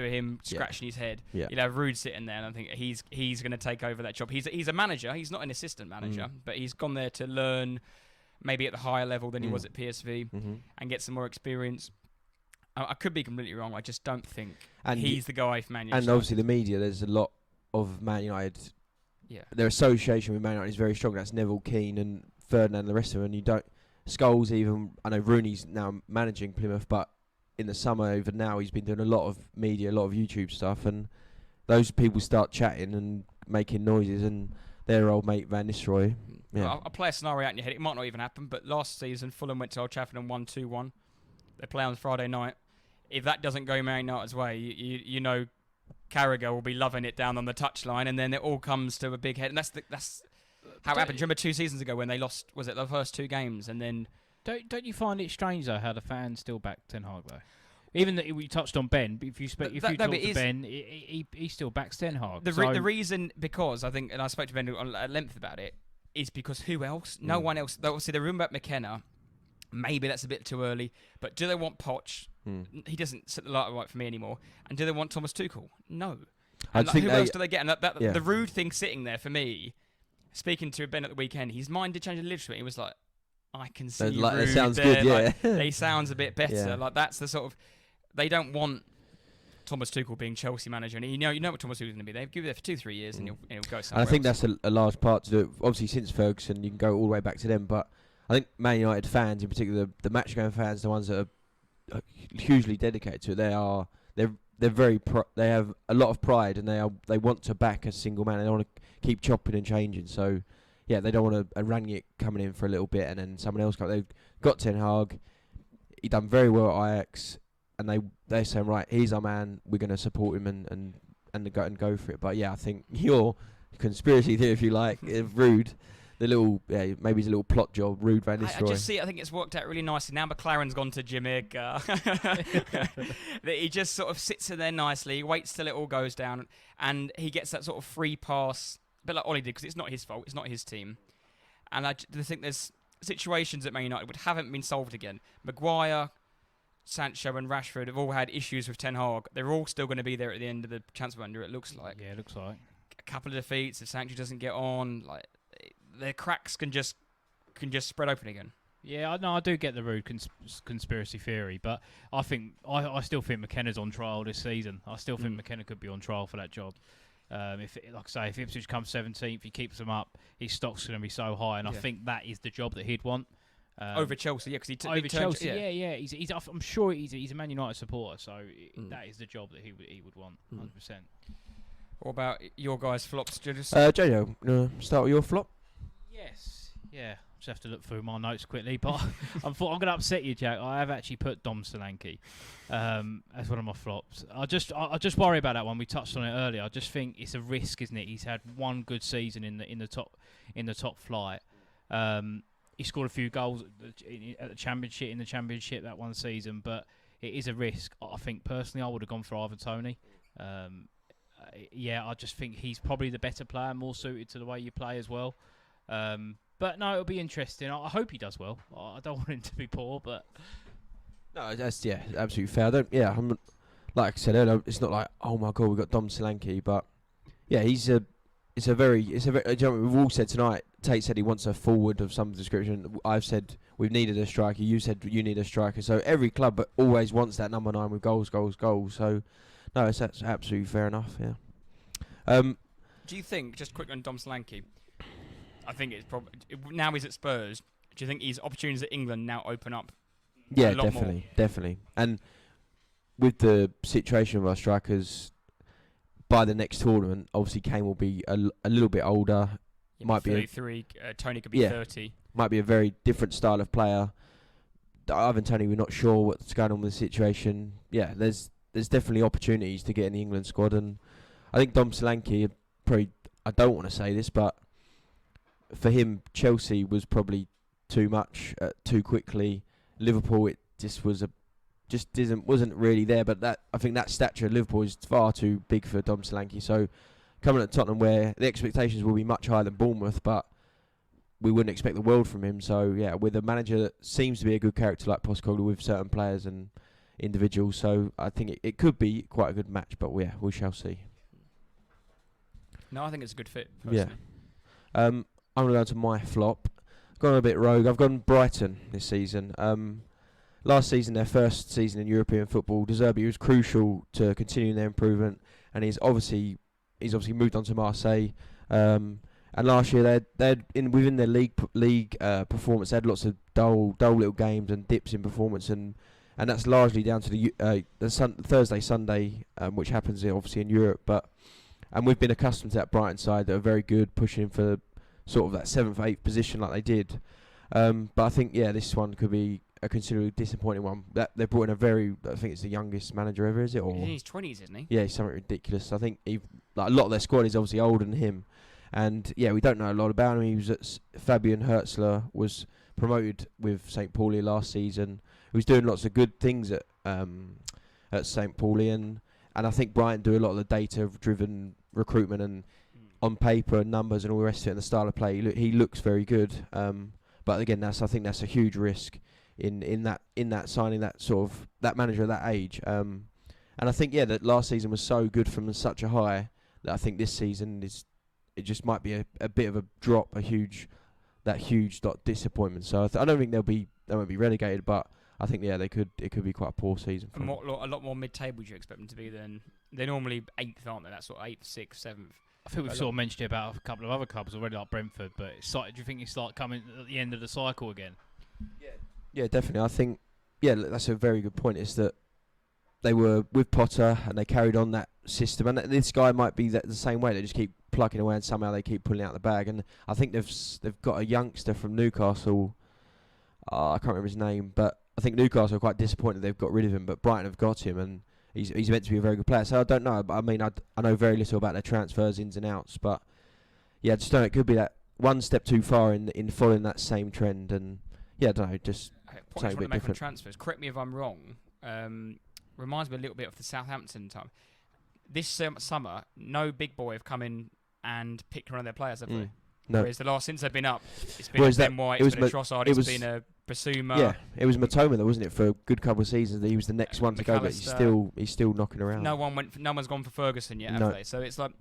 him scratching his head, you'll have Ruud sitting there, and I think he's going to take over that job. He's a manager. He's not an assistant manager, but he's gone there to learn maybe at the higher level than he was at PSV and get some more experience. I could be completely wrong. I just don't think he's the guy for Man United. And obviously the media, there's a lot of Man United. Yeah. Their association with Man United is very strong. That's Neville, Keane and Ferdinand and the rest of them. And you don't... Scholes even... I know Rooney's now managing Plymouth, but in the summer, even now, he's been doing a lot of media, a lot of YouTube stuff. And those people start chatting and making noises. And their old mate, Van Nistelrooy... Yeah. I'll play a scenario out in your head. It might not even happen, but last season, Fulham went to Old Trafford and won 2-1. They play on Friday night. If that doesn't go Man United's way, you know Carragher will be loving it down on the touchline, and then it all comes to a big head. And that's how it happened. Do you remember 2 seasons ago when they lost, was it the first 2 games, and then... Don't you find it strange, though, how the fans still back Ten Hag, though? Even that we touched on Ben, but if you talk to Ben, he still backs Ten Hag. The reason, because I think, and I spoke to Ben at length about it, is because who else? No one else. Obviously, the room about McKenna, maybe that's a bit too early, but do they want Poch? He doesn't set the light right for me anymore. And do they want Thomas Tuchel? No. And who else do they get? And the Ruud thing sitting there for me, speaking to Ben at the weekend, his mind did change a little bit. He was like, I can see Ruud it sounds there. good, yeah. He sounds a bit better. Like, that's the sort of... They don't want Thomas Tuchel being Chelsea manager, and you know what Thomas Tuchel's going to be. They've given it for 2-3 years, and he'll go somewhere. And I think else. that's a large part to do it. Obviously, since Ferguson, you can go all the way back to them. But I think Man United fans, in particular, the match-going fans, the ones that are hugely dedicated to it, they're very they have a lot of pride, and they want to back a single man. They don't want to keep chopping and changing. So yeah, they don't want a Rangnick coming in for a little bit and then someone else. They've got Ten Hag. He done very well at Ajax. And they're saying, right, he's our man. We're going to support him and go for it. But yeah, I think your conspiracy theory, if you like, Ruud, maybe he's a little plot job, Ruud van I Nistelrooy. just see. I think it's worked out really nicely. Now McLaren's gone to Jamaica. That he just sort of sits in there nicely, waits till it all goes down, and he gets that sort of free pass, a bit like Ollie did, because it's not his fault, it's not his team. And I think there's situations at Man United which haven't been solved again. Maguire, Sancho, and Rashford have all had issues with Ten Hag. They're all still going to be there at the end of the transfer window. It looks like. Yeah, it looks like a couple of defeats. If Sancho doesn't get on, like the cracks can just spread open again. Yeah, I do get the rude conspiracy theory, but I still think McKenna's on trial this season. I still think McKenna could be on trial for that job. If Ipswich comes 17th, he keeps them up, his stock's going to be so high, and I think that is the job that he'd want. Over Chelsea, yeah, because over Chelsea, yeah. I'm sure he's a Man United supporter, so that is the job that he would want, 100%. What about your guys' flops, Judges? Jojo, start with your flop. Yes, yeah. Just have to look through my notes quickly, but I'm going to upset you, Jack. I have actually put Dom Solanke as one of my flops. I just worry about that one. We touched on it earlier. I just think it's a risk, isn't it? He's had one good season in the top flight. He scored a few goals at the championship that one season, but it is a risk. I think personally, I would have gone for Ivan Toney. I just think he's probably the better player, more suited to the way you play as well. But no, it'll be interesting. I hope he does well. I don't want him to be poor, but no, that's absolutely fair. I'm like I said earlier, it's not like, oh my god, we got Dom Solanke, but yeah, it's a very. We've all said tonight. Tate said he wants a forward of some description. I've said we've needed a striker. You said you need a striker. So every club always wants that number 9 with goals. So no, that's absolutely fair enough. Yeah. Do you think, just quick on Dom Solanke? I think it's probably now he's at Spurs. Do you think his opportunities at England now open up? Yeah, definitely. And with the situation of our strikers, by the next tournament, obviously Kane will be a little bit older. Yeah, might be 33. Tony could be 30. Might be a very different style of player. Ivan Toney, we're not sure what's going on with the situation. Yeah, there's definitely opportunities to get in the England squad, and I think Dom Solanke probably. I don't want to say this, but for him, Chelsea was probably too much, too quickly. Liverpool, it just wasn't really there. But I think that stature of Liverpool is far too big for Dom Solanke. So coming at Tottenham, where the expectations will be much higher than Bournemouth, but we wouldn't expect the world from him. So yeah, with a manager that seems to be a good character like Postecoglou with certain players and individuals, so I think it could be quite a good match. But yeah, we shall see. No, I think it's a good fit, personally. Yeah. I'm going to go to my flop. Gone a bit rogue. I've gone Brighton this season. Last season, their first season in European football, De Zerbi was crucial to continuing their improvement, and he's obviously moved on to Marseille. And last year, within their league performance, they had lots of dull little games and dips in performance, and that's largely down to the Thursday, Sunday, which happens obviously in Europe. And we've been accustomed to that Brighton side that are very good, pushing for sort of that 7th, 8th position like they did. But I think, this one could be a considerably disappointing one. That they brought in I think it's the youngest manager ever, is it? Or he's in his 20s, isn't he? Yeah, he's something ridiculous. I think a lot of their squad is obviously older than him. And we don't know a lot about him. He was at Fabian Hertzler, was promoted with St. Pauli last season. He was doing lots of good things at St. Pauli, and I think Brighton do a lot of the data-driven recruitment and on paper and numbers and all the rest of it, and the style of play. He looks very good, but again, I think that's a huge risk in that signing that manager at that age. And I think that last season was so good from such a high that I think this season it just might be a bit of a drop, a huge disappointment. So I don't think they won't be relegated, but I think it could be quite a poor season for them. A lot more mid-table. Do you expect them to be than they're normally 8th, aren't they? That's sort of 8th, 6th, 7th. I think we've sort of mentioned it about a couple of other clubs already, like Brentford. But do you think it's like coming at the end of the cycle again? Yeah, definitely. I think that's a very good point. Is that they were with Potter and they carried on that system, and this guy might be the same way. They just keep plucking away and somehow they keep pulling out the bag. And I think they've got a youngster from Newcastle. I can't remember his name, but I think Newcastle are quite disappointed they've got rid of him, but Brighton have got him, and he's meant to be a very good player. So I don't know, but I mean, I know very little about their transfers, ins and outs, but I just don't know. It could be that one step too far in following that same trend, and yeah, I don't know, just point I want to make on transfers. Correct me if I'm wrong. Reminds me a little bit of the Southampton time. This summer, no big boy have come in and picked one of their players, have they? No. Whereas since they've been up, it's been a Ben White, it's been a Trossard, it's been a Basuma. Yeah, it was Matoma though, wasn't it? For a good couple of seasons, he was the next one to go, but he's still knocking around. No one's gone for Ferguson yet, have they? So it's like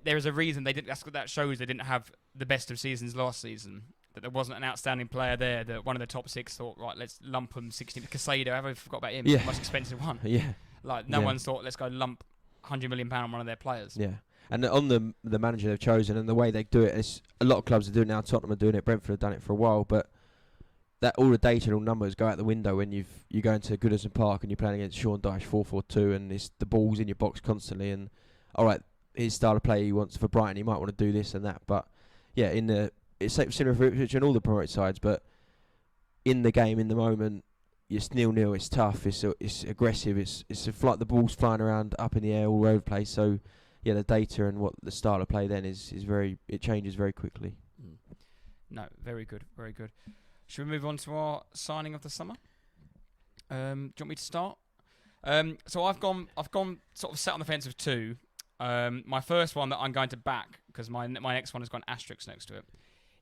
there is a reason they didn't. That shows they didn't have the best of seasons last season. That there wasn't an outstanding player there. That one of the top six thought, right, let's lump him 60. Casado, I forgot about him. Yeah. The most expensive one. Yeah. Like no one's thought, let's go lump £100 million on one of their players. Yeah. And on the manager they've chosen and the way they do it, it's, a lot of clubs are doing it now. Tottenham are doing it. Brentford have done it for a while, but that all the data and all numbers go out the window when you go into Goodison Park and you're playing against Sean Dyche 4-4-2 and it's the ball's in your box constantly. And all right, his style of play he wants for Brighton, he might want to do this and that, but yeah, it's similar for Ipswich and all the promoted sides, but in the game, in the moment, it's 0-0. It's tough. It's aggressive. It's like the ball's flying around up in the air all over the place. So yeah, the data and what the style of play then is it changes very quickly. No, very good, very good. Should we move on to our signing of the summer? Do you want me to start? So I've gone sort of sat on the fence of two. My first one that I'm going to back, because my next one has got an asterisk next to it,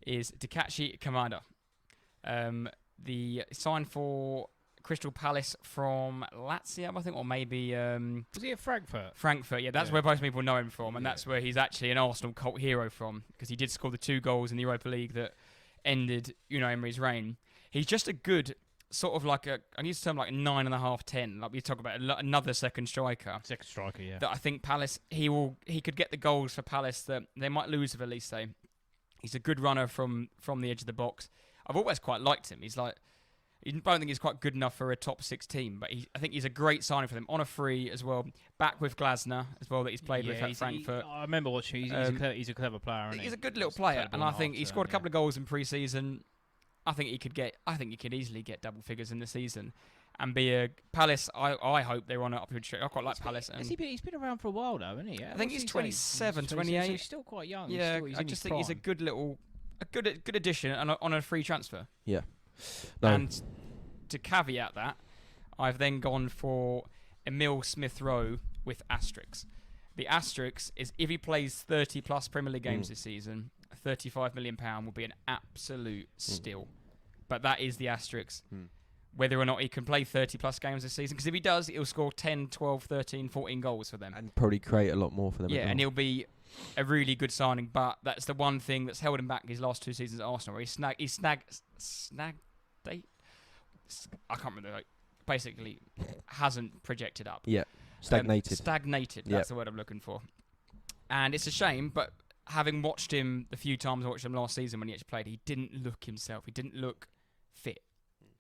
is Takashi Kamada. The sign for Crystal Palace from Lazio, I think, or maybe... was he at Frankfurt? Frankfurt, yeah. That's where most people know him from, and that's where he's actually an Arsenal cult hero from, because he did score the 2 goals in the Europa League that ended Unai Emery's reign. He's just a good, sort of like I use the term like 9.5, 10. Like we talk about another second striker. Second striker, yeah. That I think Palace, he could get the goals for Palace that they might lose with Elise. He's a good runner from the edge of the box. I've always quite liked him. He's like... I don't think he's quite good enough for a top 6 team, but I think he's a great signing for them. On a free as well. Back with Glasner as well that he's played with at Frankfurt. I remember watching. He's a clever player, isn't he? He's a good little player, and I think he scored a couple of goals in pre-season. I think he could easily get double figures in the season, and be a Palace. I hope they're on an upward streak. I quite like Palace. He's been around for a while though, hasn't he? I think he's 27, 28. He's still quite young. Yeah, I just think he's a good addition on a free transfer. Yeah. No. And to caveat that, I've then gone for Emile Smith-Rowe with asterisks. The asterisk is if he plays 30 plus Premier League games this season, £35 million will be an absolute steal. But that is the asterisk. Whether or not he can play 30 plus games this season, because if he does, he'll score 10, 12, 13, 14 goals for them. And probably create a lot more for them. Yeah, and he'll be a really good signing, but that's the one thing that's held him back his last 2 seasons at Arsenal, where he snagged I can't remember. Basically, hasn't projected up. Yeah, stagnated. That's the word I'm looking for. And it's a shame, but having watched him the few times I watched him last season when he actually played, he didn't look himself. He didn't look fit.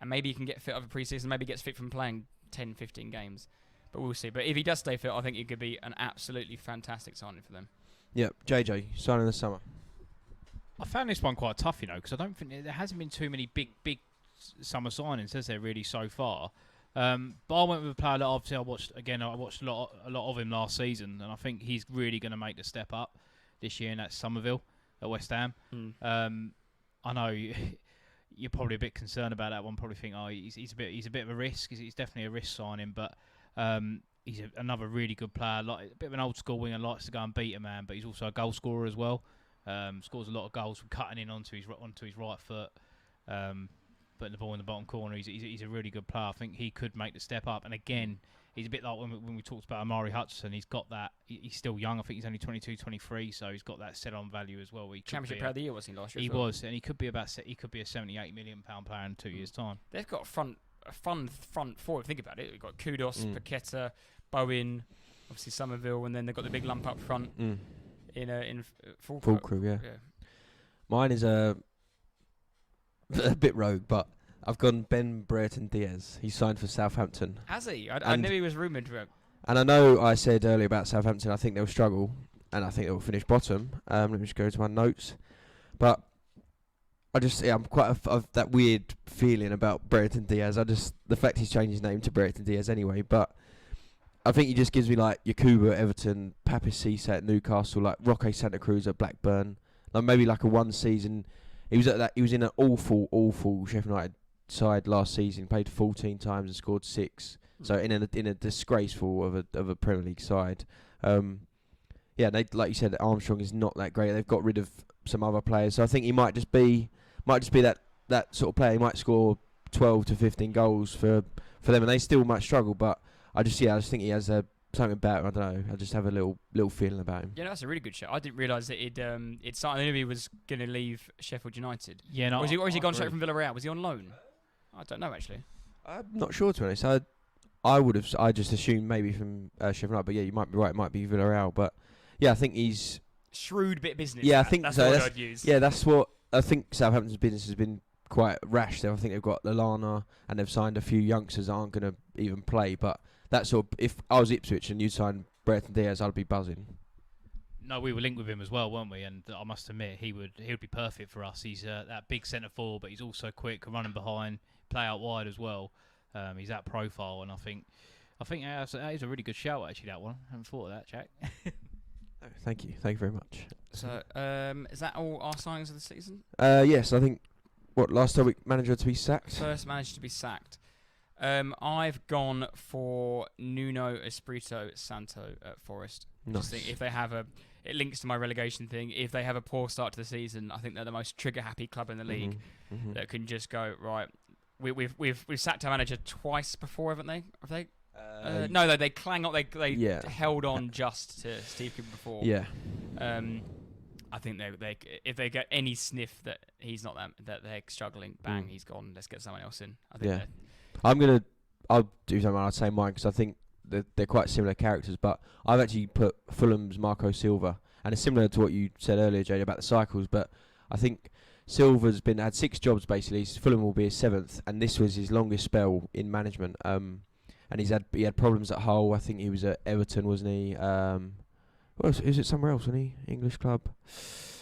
And maybe he can get fit over pre-season. Maybe he gets fit from playing 10, 15 games. But we'll see. But if he does stay fit, I think he could be an absolutely fantastic signing for them. Yeah, JJ, signing the summer. I found this one quite tough, because I don't think there hasn't been too many big summer signings, has there really so far? But I went with a player that obviously I watched a lot of him last season, and I think he's really going to make the step up this year, and that's Somerville at West Ham. I know you're probably a bit concerned about that one. Probably think, he's a bit of a risk. He's definitely a risk signing, but he's another really good player. Like a bit of an old school winger, likes to go and beat a man, but he's also a goal scorer as well. Scores a lot of goals from cutting in onto his right foot. Putting the ball in the bottom corner. He's a really good player. I think he could make the step up. And again, he's a bit like when we talked about Amari Hutchinson. He's got that. He's still young. I think he's only 22, 23. So he's got that set-on value as well. Championship Player of the Year was he last year? He was, and he could be a £78 million player in 2 years' time. They've got a fun front four. If you think about it, we've got Kudos, Paqueta, Bowen, obviously Somerville, and then they've got the big lump up front in full crew. Yeah. Mine is a bit rogue, but I've gone Ben Brereton Diaz. He signed for Southampton. Has he? I knew he was rumoured to. And I know I said earlier about Southampton, I think they'll struggle, and I think they'll finish bottom. Let me just go to my notes. But I'm quite of that weird feeling about Brereton Diaz. The fact he's changed his name to Brereton Diaz anyway, but I think he just gives me like Yakubu at Everton, Papis Cisse at Newcastle, like Roque Santa Cruz at Blackburn, like maybe like a one season. He was in an awful Sheffield United side last season. Played 14 times and scored 6. So in a disgraceful of a Premier League side. They, like you said, Armstrong is not that great. They've got rid of some other players, so I think he might just be that sort of player. He might score 12 to 15 goals for them, and they still might struggle. But I just think he has something about him. I don't know. I just have a little feeling about him. Yeah, that's a really good show. I didn't realise that it started. I knew he was going to leave Sheffield United. Yeah, no. Or is he gone straight from Villarreal? Was he on loan? I don't know actually. I'm not sure, to be honest. I just assumed maybe from Sheffield United, but yeah, you might be right. It might be Villarreal, but yeah, I think he's shrewd bit of business. Yeah, I think that's so. What I'd use. Yeah, that's what I think. Southampton's business has been quite rash there. I think they've got Lallana and they've signed a few youngsters that aren't going to even play. But that sort of, if I was Ipswich and you signed Brereton Diaz, I'd be buzzing. No, we were linked with him as well, weren't we? And I must admit, he would be perfect for us. He's that big centre forward, but he's also quick, can run in behind, play out wide as well. He's that profile, and I think that is a really good shout, actually, that one. I haven't thought of that, Jack. Thank you very much. So, is that all our signings of the season? Yes, I think, last time manager to be sacked? First manager to be sacked. I've gone for Nuno Espirito Santo at Forest. Nice. Just think if they have it links to my relegation thing. If they have a poor start to the season, I think they're the most trigger-happy club in the league that can just go right. We've sacked our manager twice before, haven't they? Have they? No, they clang up. They held on just to Steve Cooper before. Yeah. I think they if they get any sniff that he's not that they're struggling, bang, he's gone. Let's get someone else in. I think. Yeah. I'll do something. I'd say mine because I think they're quite similar characters. But I've actually put Fulham's Marco Silva, and it's similar to what you said earlier, Jade, about the cycles. But I think Silva's had 6 jobs basically. Fulham will be his 7th, and this was his longest spell in management. And he had problems at Hull. I think he was at Everton, wasn't he? What else? Is it somewhere else? Wasn't he? English club?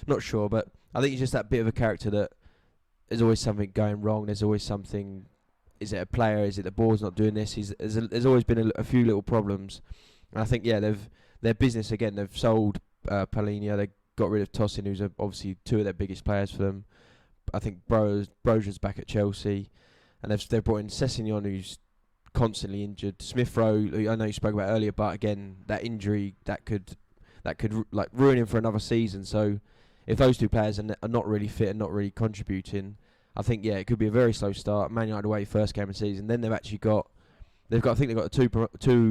Not sure, but I think he's just that bit of a character that there's always something going wrong. There's always something. Is it a player? Is it the board's not doing this? There's always been a few little problems, and I think their business again. They've sold Palhinha. They got rid of Tosin, who's obviously 2 of their biggest players for them. I think Brozier's back at Chelsea, and they've brought in Sessegnon, who's constantly injured. Smith Rowe, who I know you spoke about earlier, but again, that injury that could like ruin him for another season. So if those 2 players are not really fit and not really contributing, I think it could be a very slow start. Man United away first game of the season. Then they've got two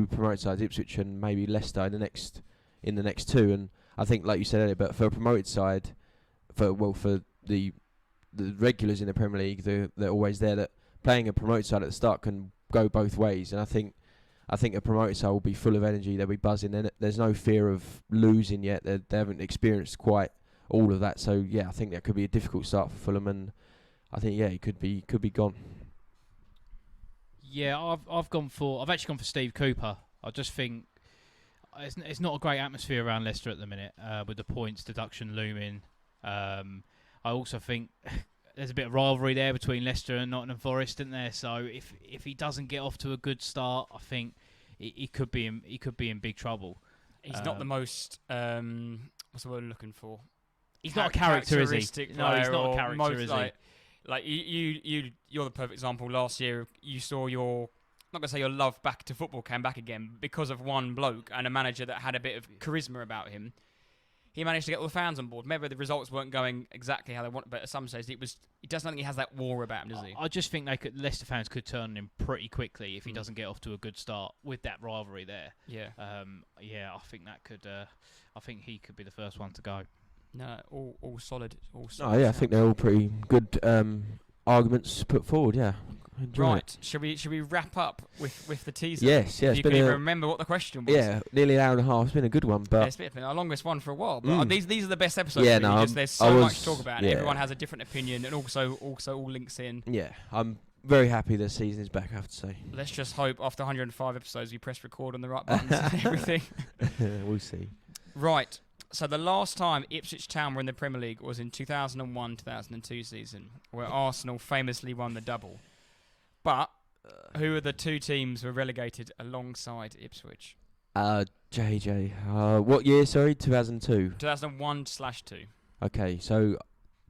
promoted sides, Ipswich and maybe Leicester in the next 2. And I think, like you said earlier, but for a promoted side, for the regulars in the Premier League, they're always there. That playing a promoted side at the start can go both ways, and I think a promoted side will be full of energy. They'll be buzzing. There's no fear of losing yet. They haven't experienced quite all of that. So I think that could be a difficult start for Fulham, and I think he could be gone. Yeah, I've actually gone for Steve Cooper. I just think it's not a great atmosphere around Leicester at the minute with the points deduction looming. I also think there's a bit of rivalry there between Leicester and Nottingham Forest, isn't there? So if he doesn't get off to a good start, I think he could be in big trouble. He's not the most what's the word I'm looking for? He's not a character, is he? No, he's not a character, is he? Like you're the perfect example. Last year, you saw your not gonna say your love back to football came back again because of one bloke and a manager that had a bit of charisma about him. He managed to get all the fans on board. Maybe the results weren't going exactly how they wanted, but at some stage he doesn't think he has that war about him, does he? I just think Leicester fans could turn on him pretty quickly if he doesn't get off to a good start with that rivalry there. Yeah. I think that could. I think he could be the first one to go. No, all solid. I think they're all pretty good arguments put forward. Yeah. Right. Should we wrap up with the teaser? Yes. You can even remember what the question was. Yeah, nearly an hour and a half. It's been a good one, but it's been our longest one for a while. But these are the best episodes. Yeah, really, there's so much to talk about. And everyone has a different opinion, and also all links in. Yeah, I'm very happy the season is back, I have to say. Let's just hope after 105 episodes we press record on the right buttons and everything. We'll see. Right. So the last time Ipswich Town were in the Premier League was in 2001-2002 season, where Arsenal famously won the double. But who are the 2 teams were relegated alongside Ipswich? JJ. What year? Sorry, 2002. 2001/2. Okay, so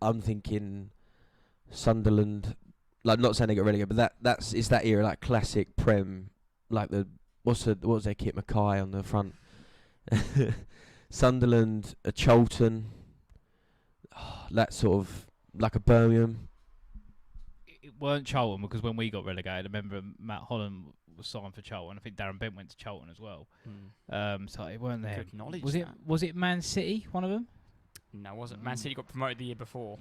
I'm thinking Sunderland. Like, not saying they got relegated, but it's that era, like classic Prem, like what was their kit, Mackay on the front. Sunderland, a Charlton, that sort of like a Birmingham. It weren't Charlton, because when we got relegated, I remember Matt Holland was signed for Charlton. I think Darren Bent went to Charlton as well. So it weren't there. Good knowledge. Was it Man City? One of them? No, it wasn't. Man City got promoted the year before.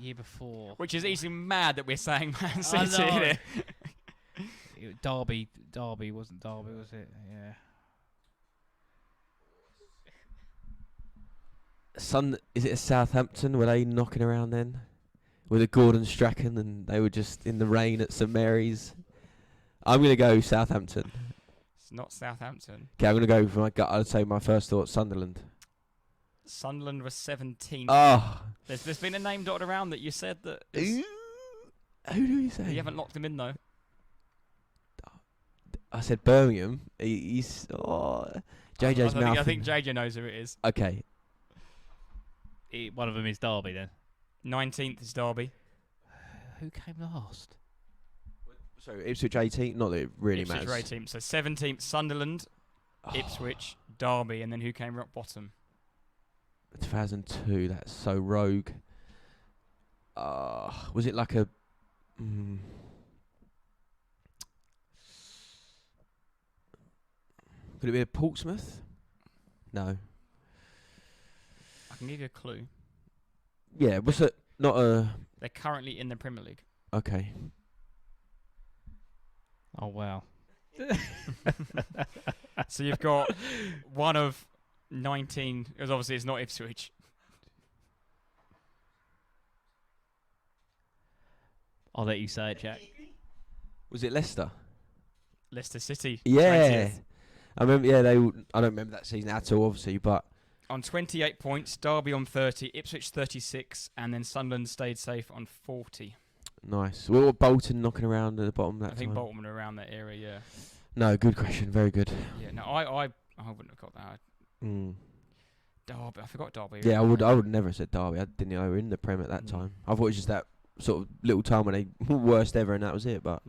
Which is Oh. easily mad that we're saying Man City. Derby wasn't Derby, was it? Yeah. Is it a Southampton? Were they knocking around then? With a Gordon Strachan, and they were just in the rain at St Mary's? I'm going to go Southampton. It's not Southampton. Okay, I'm going to go for my gut. I'd say my first thought, Sunderland. Sunderland was 17th. Oh. There's been a name dotted around that you said that... Who do you say? You haven't locked him in, though. I said Birmingham. He's... JJ's mouth. I think JJ knows who it is. Okay. One of them is Derby, then. 19th is Derby. Who came last? So Ipswich 18th, not that it really Ipswich matters. 18th. So 17th, Sunderland, Ipswich, Derby, and then who came rock bottom? 2002, that's so rogue. Was it like a... Could it be a Portsmouth? No. I can give you a clue. Yeah, was it not a... They're currently in the Premier League. Okay. Oh, wow. So you've got one of 19, because obviously it's not Ipswich. I'll let you say it, Jack. Was it Leicester? Leicester City. Yeah. 20th. I remember, I don't remember that season at all, obviously, but... On 28 points, Derby on 30, Ipswich 36, and then Sunderland stayed safe on 40. Nice. What were Bolton knocking around at the bottom that I think time? Bolton were around that area, yeah. No, good question. Very good. Yeah, no, I wouldn't have got that. Mm. Derby, I forgot Derby. Yeah, I would never have said Derby. I didn't know they were in the Prem at that time. I thought it was just that sort of little time when they worst ever and that was it. But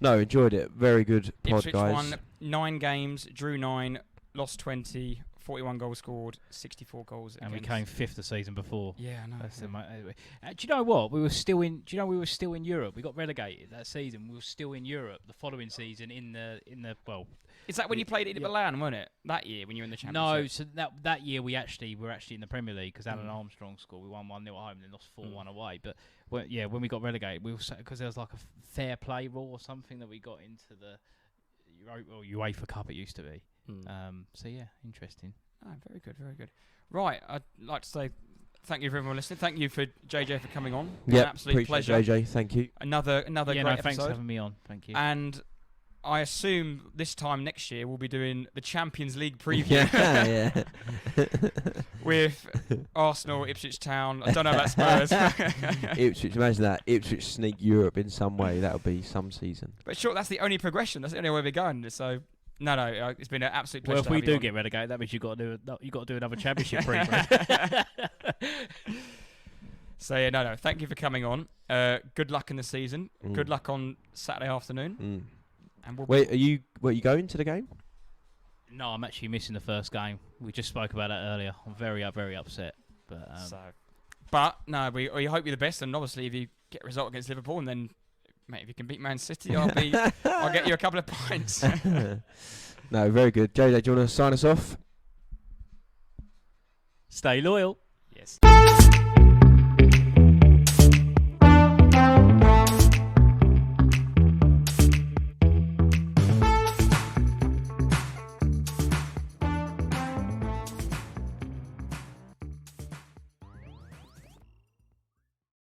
no, enjoyed it. Very good pod, Ipswich guys. won 9 games, drew 9, lost 20, 41 goals scored, 64 goals. And we came 5th the season before. Yeah, I know. Do you know what? We were still in Europe. We got relegated that season. We were still in Europe the following season in the Is that when you played at Milan, wasn't it? That year when you were in the Championship? No, so that year we were actually in the Premier League because Alan Armstrong scored. We won 1-0 at home and then lost 4-1 away. But when we got relegated, we were because there was like a fair play rule or something that we got into the UEFA Cup. It used to be. So yeah, interesting. Oh, very good, very good. Right, I'd like to say thank you for everyone listening. Thank you for JJ for coming on. Yeah, absolute pleasure. JJ, thank you. Another great thanks episode. for having me on. Thank you. And I assume this time next year we'll be doing the Champions League preview. Yeah. With Arsenal, Ipswich Town. I don't know about Spurs. Ipswich, imagine that. Ipswich sneak Europe in some way. That would be some season. But sure, that's the only progression. That's the only way we're going. So, no, it's been an absolute pleasure. Well, if we do get relegated, that means you got to do another championship preview. So yeah, no. Thank you for coming on. Good luck in the season. Good luck on Saturday afternoon. And wait, are you going to the game? No, I'm actually missing the first game. We just spoke about that earlier. I'm very upset. But we hope you're the best. And obviously, if you get a result against Liverpool, and then mate, if you can beat Man City, I'll get you a couple of pints. No, very good. JJ, do you want to sign us off? Stay loyal. Yes.